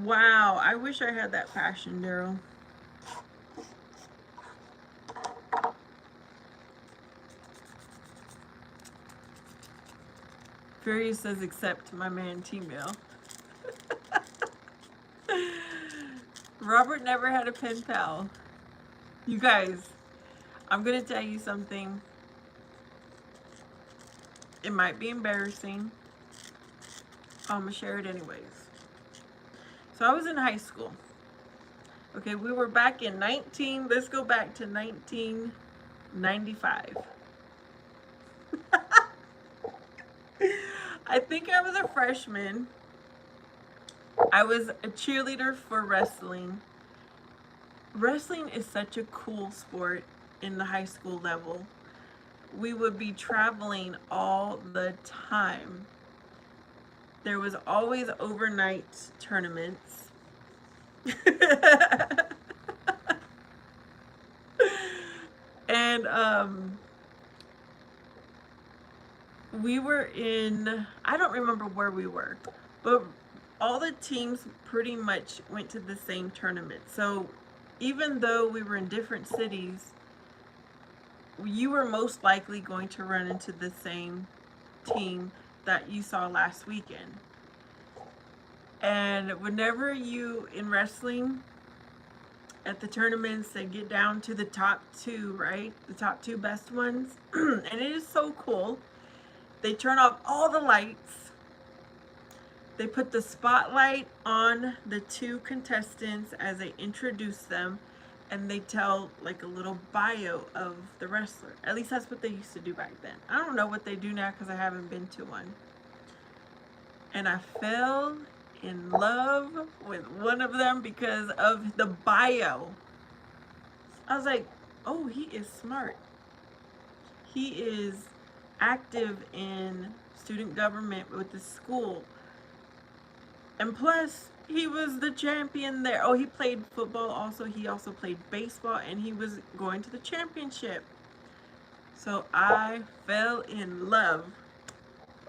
S1: Wow, I wish I had that passion, Daryl. Fury says, accept my man T-Mail. Robert never had a pen pal. You guys, I'm going to tell you something. It might be embarrassing. I'm going to share it anyways. So I was in high school. Okay, we were back in let's go back to 1995. I think I was a freshman. I was a cheerleader for wrestling. Wrestling is such a cool sport in the high school level. We would be traveling all the time. There was always overnight tournaments. And we were in, I don't remember where we were, but all the teams pretty much went to the same tournament. So even though we were in different cities, you were most likely going to run into the same team that you saw last weekend. And whenever you, in wrestling, at the tournaments, they get down to the top two, right? The top two best ones. And it is so cool. They turn off all the lights. They put the spotlight on the two contestants as they introduce them, and they tell like a little bio of the wrestler. At least that's what they used to do back then. I don't know what they do now because I haven't been to one. And I fell in love with one of them because of the bio. I was like, oh, he is smart. He is active in student government with the school. And plus, he was the champion there. Oh, he played football also. He also played baseball, and he was going to the championship. So I fell in love.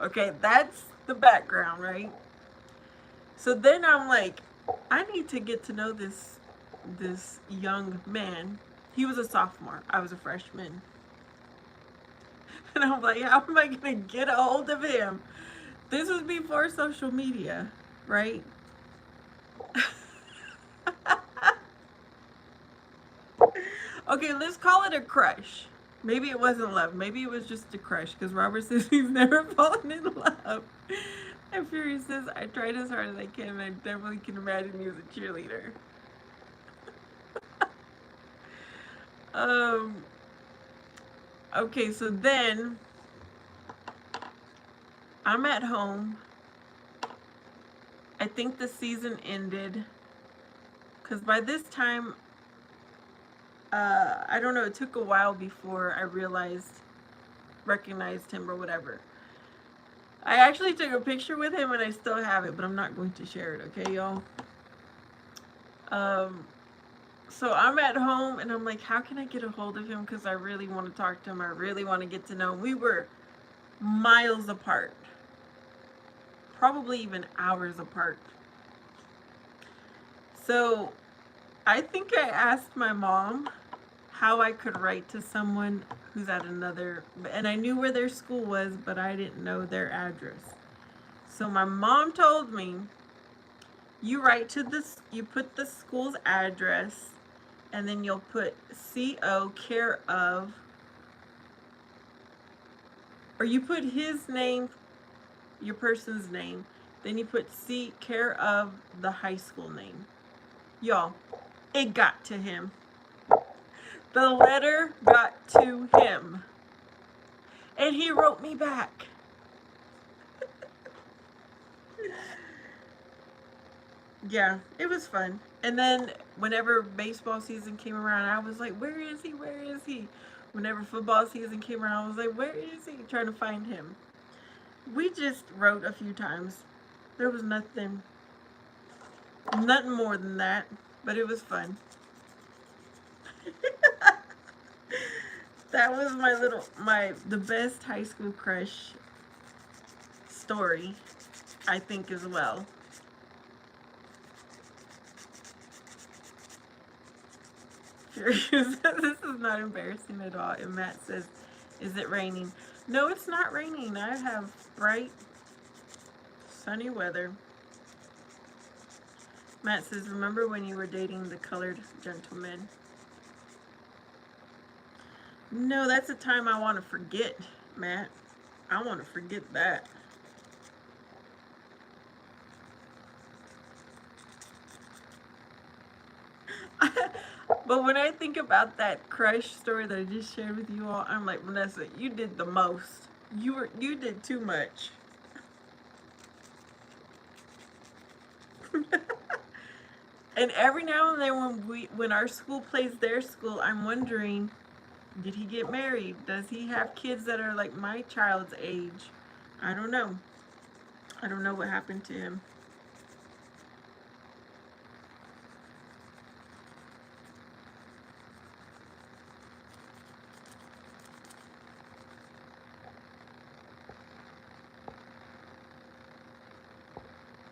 S1: Okay, that's the background, right? So then I'm like, I need to get to know this young man. He was a sophomore. I was a freshman. And I'm like, how am I going to get a hold of him? This was before social media, right? Okay, let's call it a crush. Maybe it wasn't love. Maybe it was just a crush, because Robert says he's never fallen in love. And Fury says, I tried as hard as I can, and I definitely can imagine he was a cheerleader. Okay, so then I'm at home. I think the season ended, because by this time, I don't know, it took a while before I recognized him or whatever. I actually took a picture with him and I still have it, but I'm not going to share it, okay, y'all? So I'm at home and I'm like, how can I get a hold of him? Because I really want to talk to him. I really want to get to know him. We were miles apart, probably even hours apart. So I think I asked my mom how I could write to someone who's at another, and I knew where their school was, but I didn't know their address. So my mom told me You write to this, you put the school's address, and then you'll put CO care of, or you put his name, your person's name, then you put C care of the high school name. Y'all, it got to him. The letter got to him. And he wrote me back. Yeah, it was fun. And then whenever baseball season came around, I was like, where is he? Where is he? Whenever football season came around, I was like, where is he? Trying to find him. We just wrote a few times. There was nothing more than that, but it was fun. That was the best high school crush story, I think, as well. This is not embarrassing at all. And Matt says, is it raining? No, it's not raining. I have bright, sunny weather. Matt says, remember when you were dating the colored gentleman? No, that's a time I want to forget, Matt. I want to forget that. But when I think about that crush story that I just shared with you all, I'm like, Vanessa, you did the most. You did too much. And every now and then when our school plays their school, I'm wondering, did he get married? Does he have kids that are like my child's age? I don't know. I don't know what happened to him.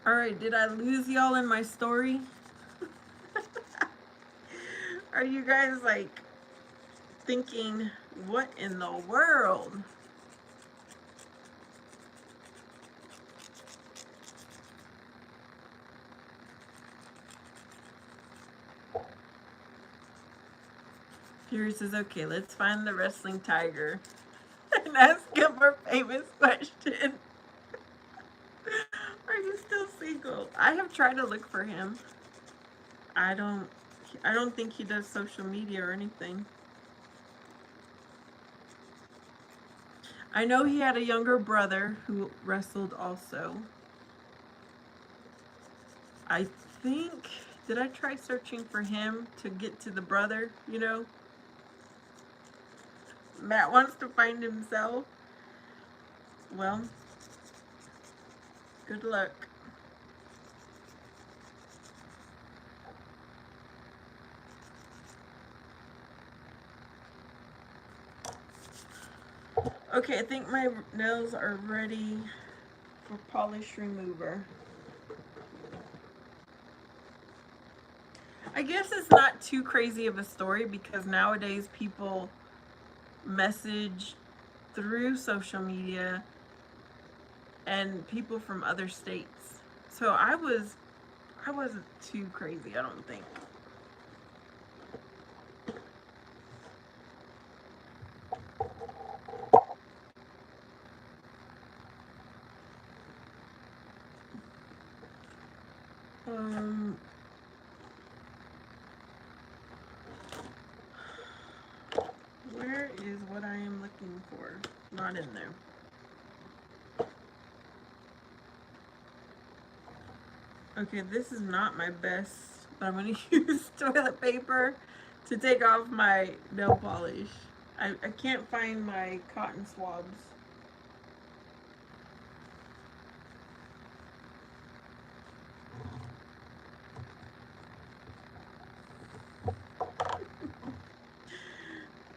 S1: All right, did I lose y'all in my story? Are you guys like thinking, what in the world? Fury says, okay, let's find the wrestling tiger and ask him our famous question. Are you still single? I have tried to look for him. I don't I don't think he does social media or anything. I know he had a younger brother who wrestled also. I think, did I try searching for him to get to the brother, you know? Matt wants to find himself. Well, good luck. Okay, I think my nails are ready for polish remover. I guess it's not too crazy of a story because nowadays people message through social media and people from other states. So I wasn't too crazy, I don't think. Where is what I am looking for? Not in there. Okay, this is not my best, but I'm going to use toilet paper to take off my nail polish. I can't find my cotton swabs.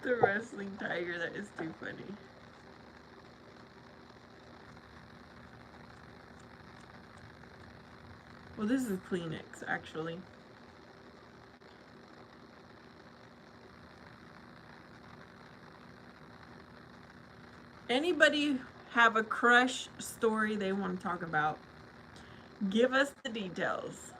S1: The wrestling tiger, that is too funny. Well, this is Kleenex, actually. Anybody have a crush story they want to talk about? Give us the details.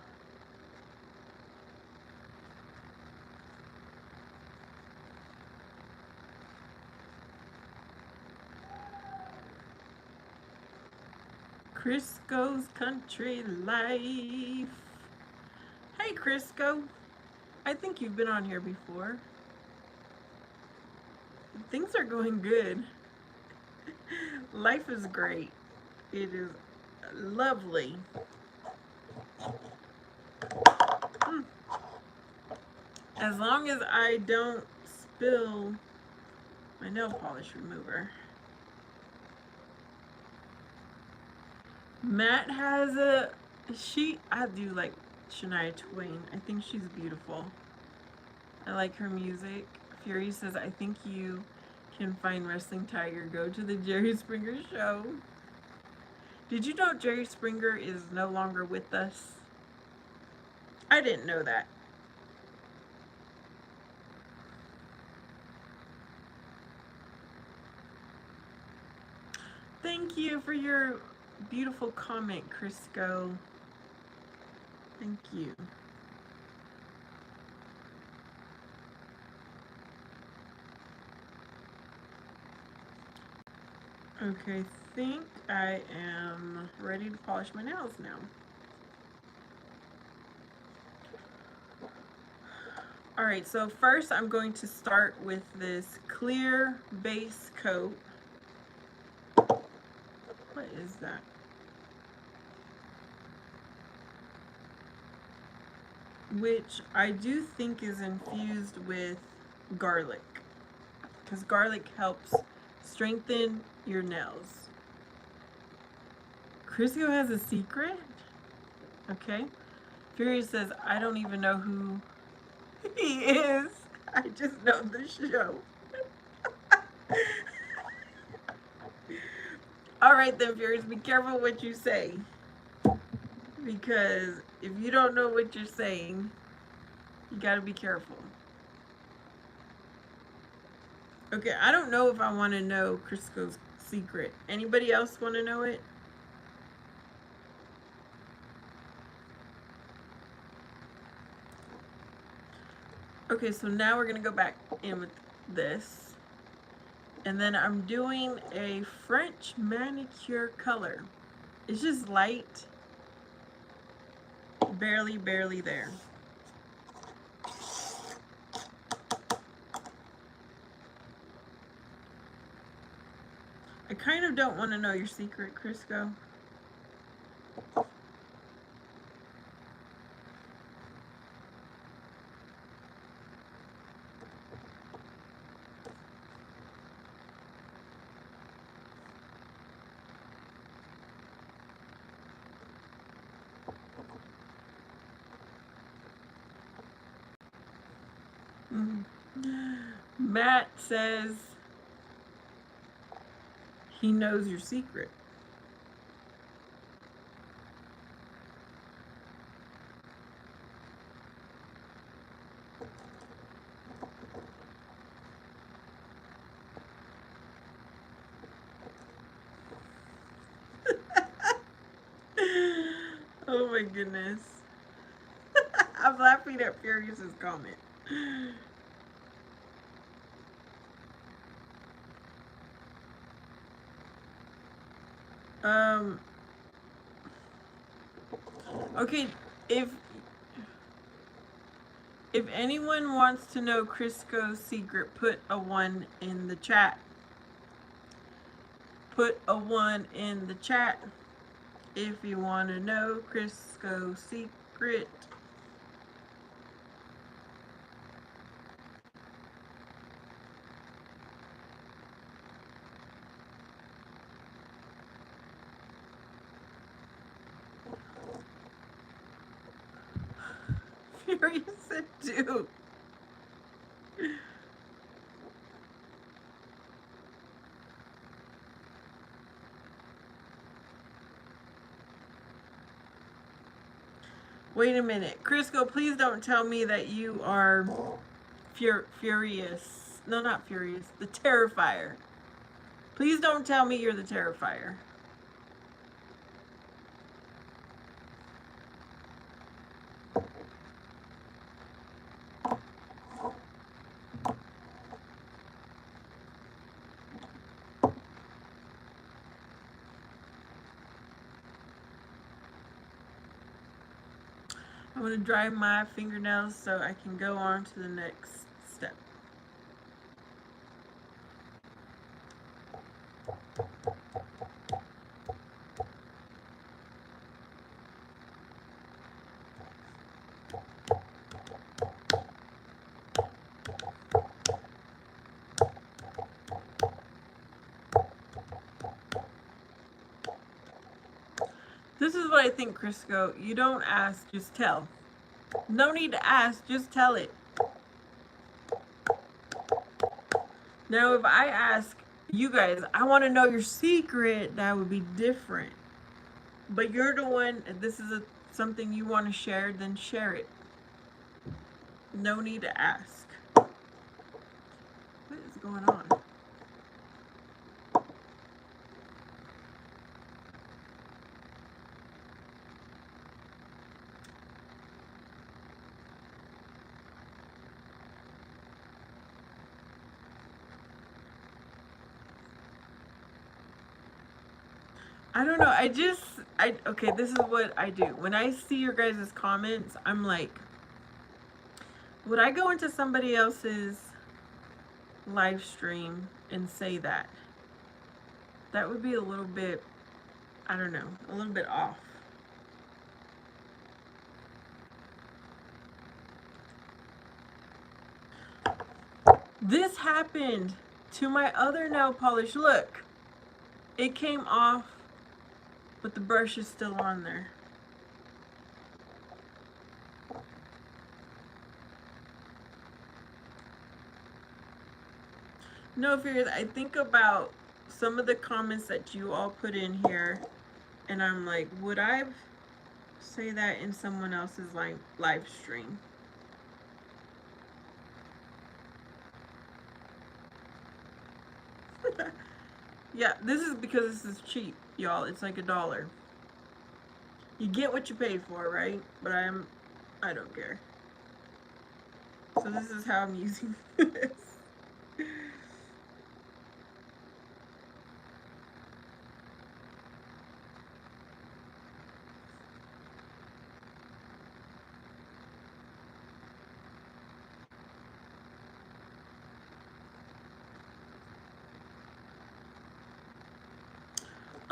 S1: Crisco's Country Life. Hey, Crisco. I think you've been on here before. Things are going good. Life is great. It is lovely. As long as I don't spill my nail polish remover. Matt has I do like Shania Twain. I think she's beautiful. I like her music. Fury says, I think you can find Wrestling Tiger. Go to the Jerry Springer show. Did you know Jerry Springer is no longer with us? I didn't know that. Thank you for your beautiful comment, Crisco. Thank you. Okay, I think I am ready to polish my nails now. Alright, so first I'm going to start with this clear base coat. What is that? Which I do think is infused with garlic, because garlic helps strengthen your nails. Crisco has a secret? Okay. Fury says, I don't even know who he is. I just know the show. Alright then, Furious, be careful what you say. Because if you don't know what you're saying, you gotta be careful. Okay, I don't know if I want to know Crisco's secret. Anybody else want to know it? Okay, so now we're going to go back in with this. And then I'm doing a French manicure color. It's just light. Barely there. I kind of don't want to know your secret, Crisco. Matt says he knows your secret. Oh my goodness. I'm laughing at Furious's comment. Okay, if anyone wants to know Crisco's secret, put a 1 in the chat. Put a 1 in the chat if you want to know Crisco's secret. Furious said 2. Wait a minute. Crisco, please don't tell me that you are Furious. No, not Furious. The Terrifier. Please don't tell me you're the Terrifier. I'm going to dry my fingernails so I can go on to the next step. This is what I think, Crisco. You don't ask, just tell. No need to ask, just tell it. Now, if I ask you guys, I want to know your secret, that would be different. But you're the one, if this is something you want to share, then share it. No need to ask. What is going on? I don't know. Okay, this is what I do. When I see your guys' comments, I'm like, would I go into somebody else's live stream and say that? That would be a little bit, I don't know, a little bit off. This happened to my other nail polish. Look, it came off, but the brush is still on there. No, Furious, I think about some of the comments that you all put in here, and I'm like, would I say that in someone else's live stream? Yeah, this is because this is cheap, y'all. It's like $1. You get what you pay for, right? But I don't care. So this is how I'm using this.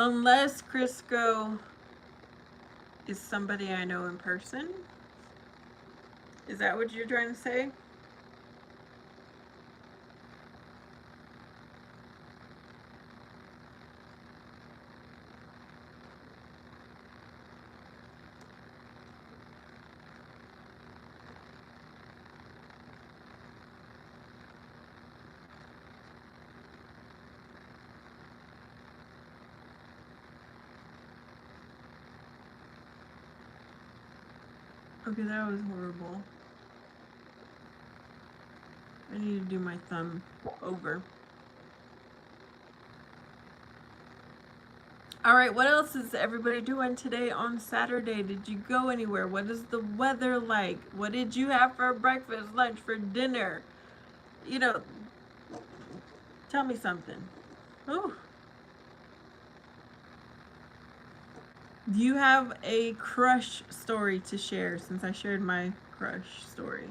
S1: Unless Crisco is somebody I know in person. Is that what you're trying to say? Okay, that was horrible. I need to do my thumb over. All right, what else is everybody doing today on Saturday? Did you go anywhere? What is the weather like? What did you have for breakfast, lunch, for dinner? You know, tell me something. Ooh. Do you have a crush story to share since I shared my crush story?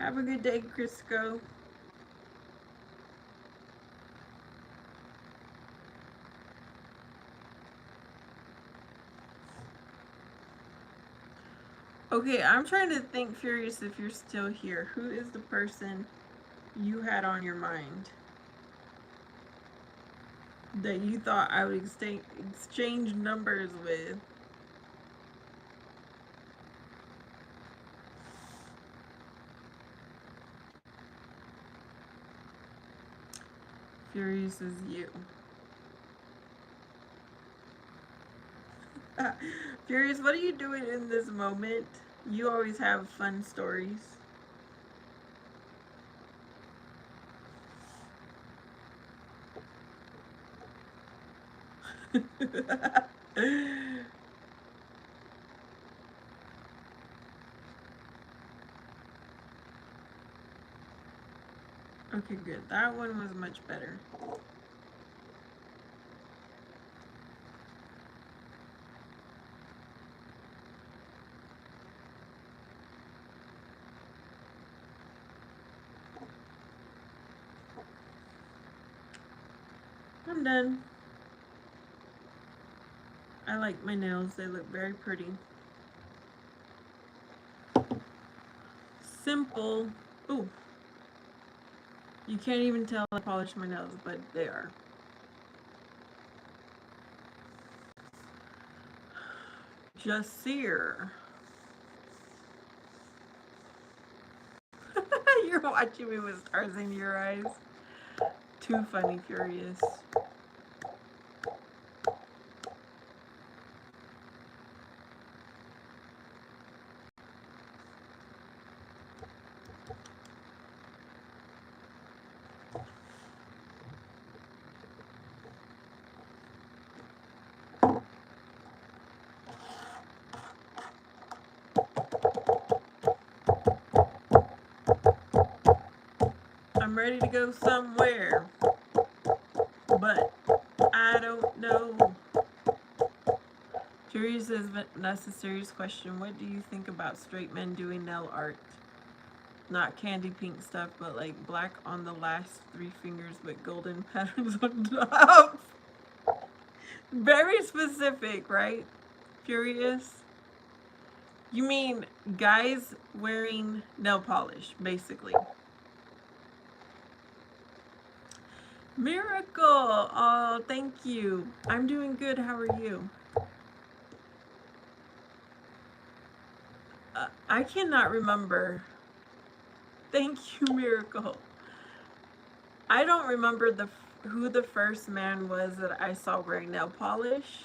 S1: Have a good day, Crisco. Okay, I'm trying to think, Furious, if you're still here. Who is the person you had on your mind that you thought I would exchange numbers with? Furious is you. Furious, what are you doing in this moment? You always have fun stories. Okay, good. That one was much better. I'm done. I like my nails. They look very pretty. Simple. Ooh. You can't even tell I polished my nails, but they are. Jasir. You're watching me with stars in your eyes. Too funny, Furious. I'm ready to go somewhere, but I don't know. Furious says, that's a serious question. What do you think about straight men doing nail art? Not candy pink stuff, but like black on the last 3 fingers with golden patterns on top. Very specific, right? Furious? You mean guys wearing nail polish, basically. Miracle! Oh, thank you. I'm doing good. How are you? I cannot remember. Thank you, Miracle. I don't remember who the first man was that I saw wearing nail polish.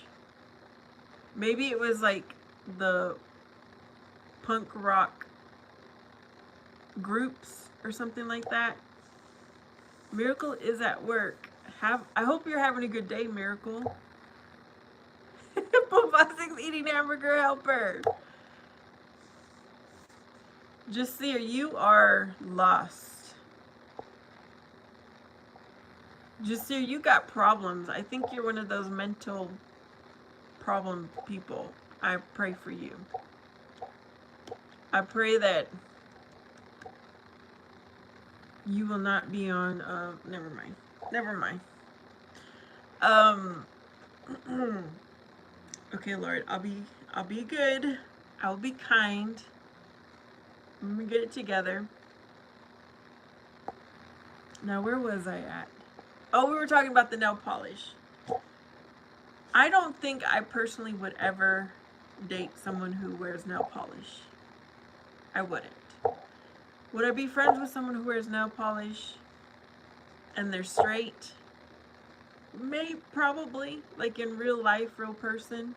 S1: Maybe it was like the punk rock groups or something like that. Miracle is at work. I hope you're having a good day, Miracle. Bombastic's eating hamburger helper. Just see, you are lost. Just see, you got problems. I think you're one of those mental problem people. I pray for you. I pray that you will not be on never mind. Never mind. Okay, Lord, I'll be good. I'll be kind. Let me get it together. Now, where was I at? Oh, we were talking about the nail polish. I don't think I personally would ever date someone who wears nail polish. I wouldn't. Would I be friends with someone who wears nail polish and they're straight? Maybe, probably, like in real life, real person.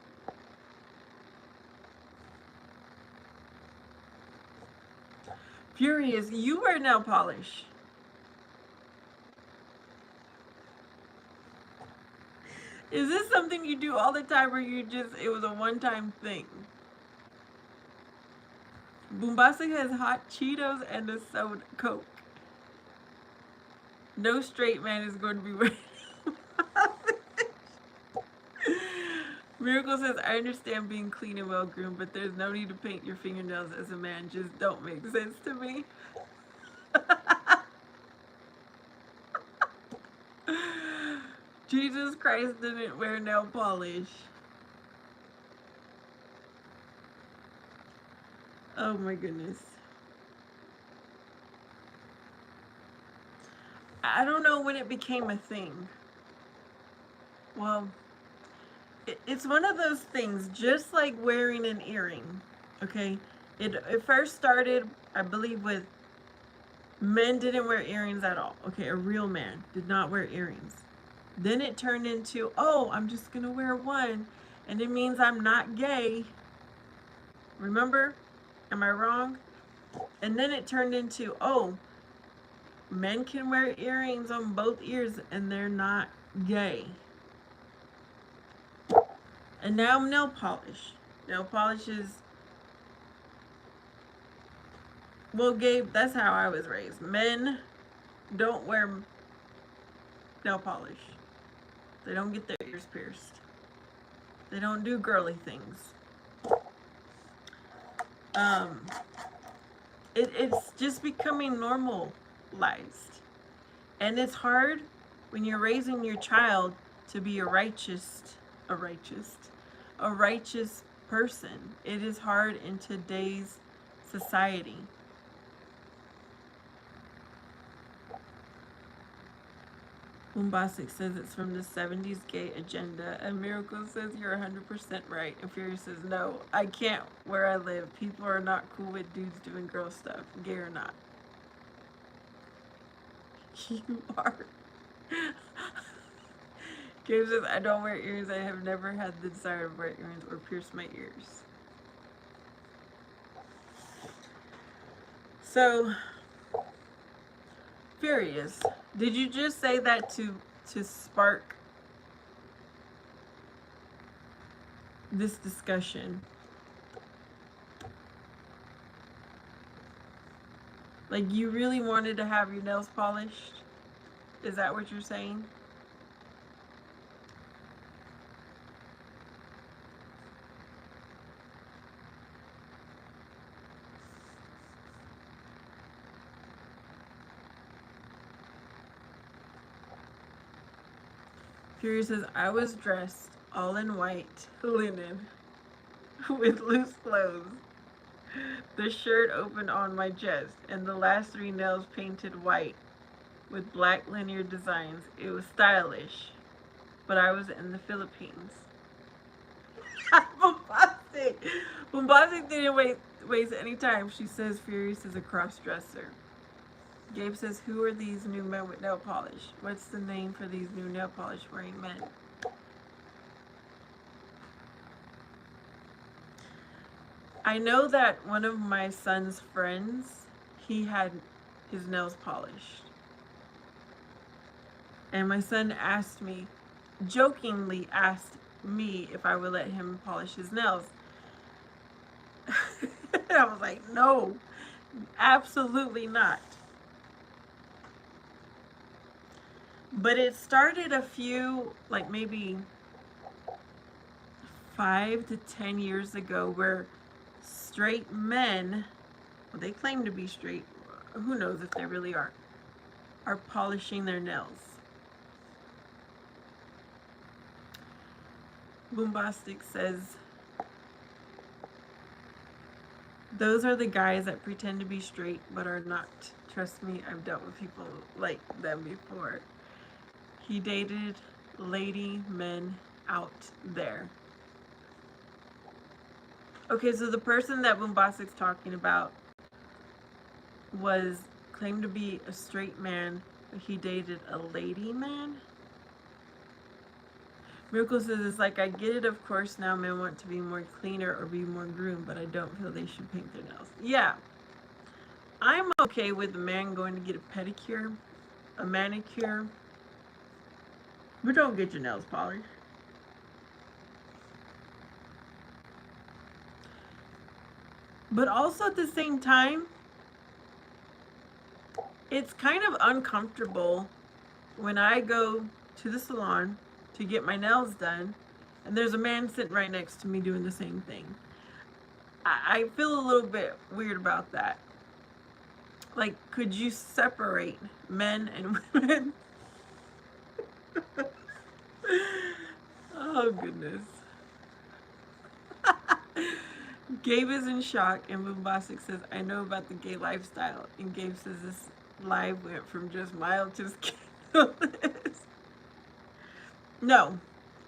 S1: Furious, you wear nail polish. Is this something you do all the time or it was a one-time thing? Boombastic has hot Cheetos and a soda Coke. No straight man is going to be wearing Miracle says, I understand being clean and well groomed, but there's no need to paint your fingernails as a man. Just don't make sense to me. Jesus Christ didn't wear nail polish. Oh my goodness. I don't know when it became a thing. Well, it's one of those things, just like wearing an earring, okay? It first started, I believe, with men didn't wear earrings at all. Okay, a real man did not wear earrings. Then it turned into, oh, I'm just going to wear one, and it means I'm not gay. Remember? Am I wrong? And then it turned into, oh, men can wear earrings on both ears, and they're not gay. And now nail polish. Nail polish is, well, Gabe, that's how I was raised. Men don't wear nail polish. They don't get their ears pierced. They don't do girly things. It's just becoming normalized. And it's hard when you're raising your child to be a righteous person. It is hard in today's society. Bombastic says it's from the 70s gay agenda, and Miracle says you're 100% right, and Fury says no, I can't where I live. People are not cool with dudes doing girl stuff, gay or not. You are. Gabe says I don't wear earrings. I have never had the desire to wear earrings or pierce my ears. So, Furious, did you just say that to spark this discussion? Like, you really wanted to have your nails polished? Is that what you're saying? Fury says, I was dressed all in white linen with loose clothes. The shirt opened on my chest, and the last 3 nails painted white with black linear designs. It was stylish, but I was in the Philippines. Bombastic! Bombastic didn't waste any time. She says Furious is a cross-dresser. Gabe says, who are these new men with nail polish? What's the name for these new nail polish wearing men? I know that one of my son's friends, he had his nails polished. And my son asked me, jokingly asked me if I would let him polish his nails. I was like, no, absolutely not. But it started a few, like maybe 5 to 10 years ago, where straight men, well, they claim to be straight, who knows if they really are polishing their nails. Boombastic says, those are the guys that pretend to be straight but are not. Trust me, I've dealt with people like them before. He dated lady men out there. Okay, so the person that Boombastic's talking about was claimed to be a straight man, but he dated a lady man? Miracle says, it's like, I get it, of course, now men want to be more cleaner or be more groomed, but I don't feel they should paint their nails. Yeah. I'm okay with a man going to get a pedicure, a manicure, but don't get your nails polished. But also at the same time, it's kind of uncomfortable when I go to the salon to get my nails done and there's a man sitting right next to me doing the same thing. I feel a little bit weird about that. Like, could you separate men and women? Oh, goodness. Gabe is in shock, and Boombastic says, I know about the gay lifestyle. And Gabe says this live went from just mild to scandalous. No,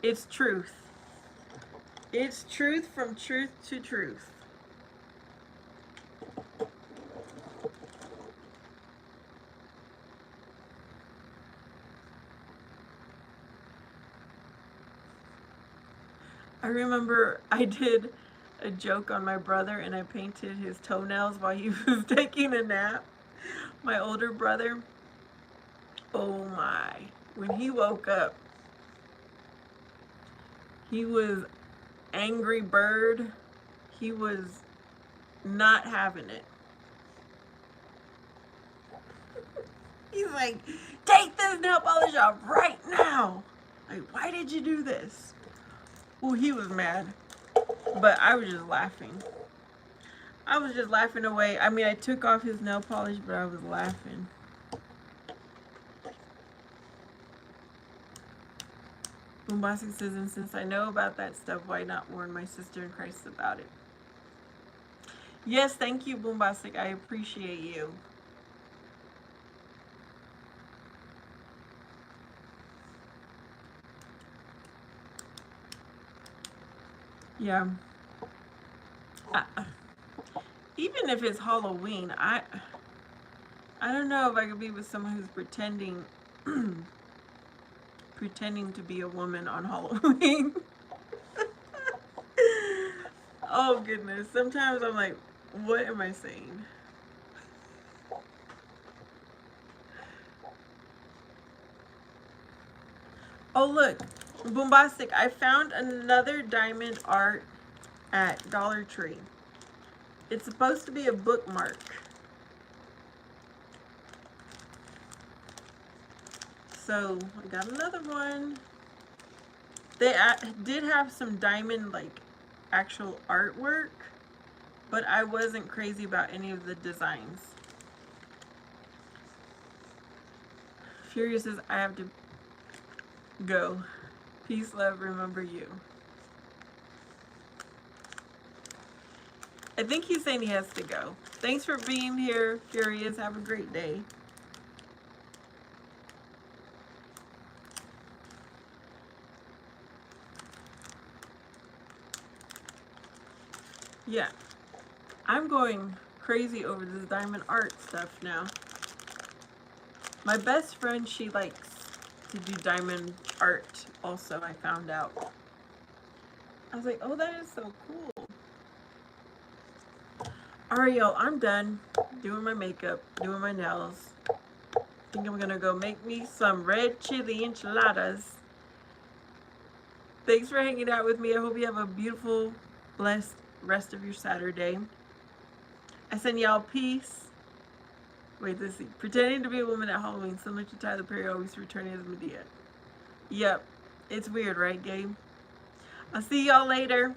S1: it's truth. It's truth from truth to truth. I remember I did a joke on my brother and I painted his toenails while he was taking a nap. My older brother, oh my, when he woke up, he was angry bird. He was not having it. He's like, take this nail polish off right now. Like, why did you do this? Well, he was mad, but I was just laughing. I was just laughing away. I mean, I took off his nail polish, but I was laughing. Boombastic says, and since I know about that stuff, why not warn my sister in Christ about it? Yes, thank you, Boombastic. I appreciate you. Yeah. Even if it's Halloween, I don't know if I could be with someone who's pretending to be a woman on Halloween. Oh goodness. Sometimes I'm like, what am I saying? Oh look, Boombastic, I found another diamond art at Dollar Tree. It's supposed to be a bookmark. So I got another one. They did have some diamond like actual artwork, but I wasn't crazy about any of the designs. Furious says, I have to go. Peace, love, remember you. I think he's saying he has to go. Thanks for being here, Furious. Have a great day. Yeah, I'm going crazy over this diamond art stuff now. My best friend, she likes to do diamond art also, I found out. I was like, oh, that is so cool. Alright, y'all, I'm done doing my makeup, doing my nails. I think I'm gonna go make me some red chili enchiladas. Thanks for hanging out with me. I hope you have a beautiful, blessed rest of your Saturday. I send y'all peace. Wait, let's see. Pretending to be a woman at Halloween, similar to Tyler Perry, always returning as Medea. Yep. It's weird, right, Gabe? I'll see y'all later.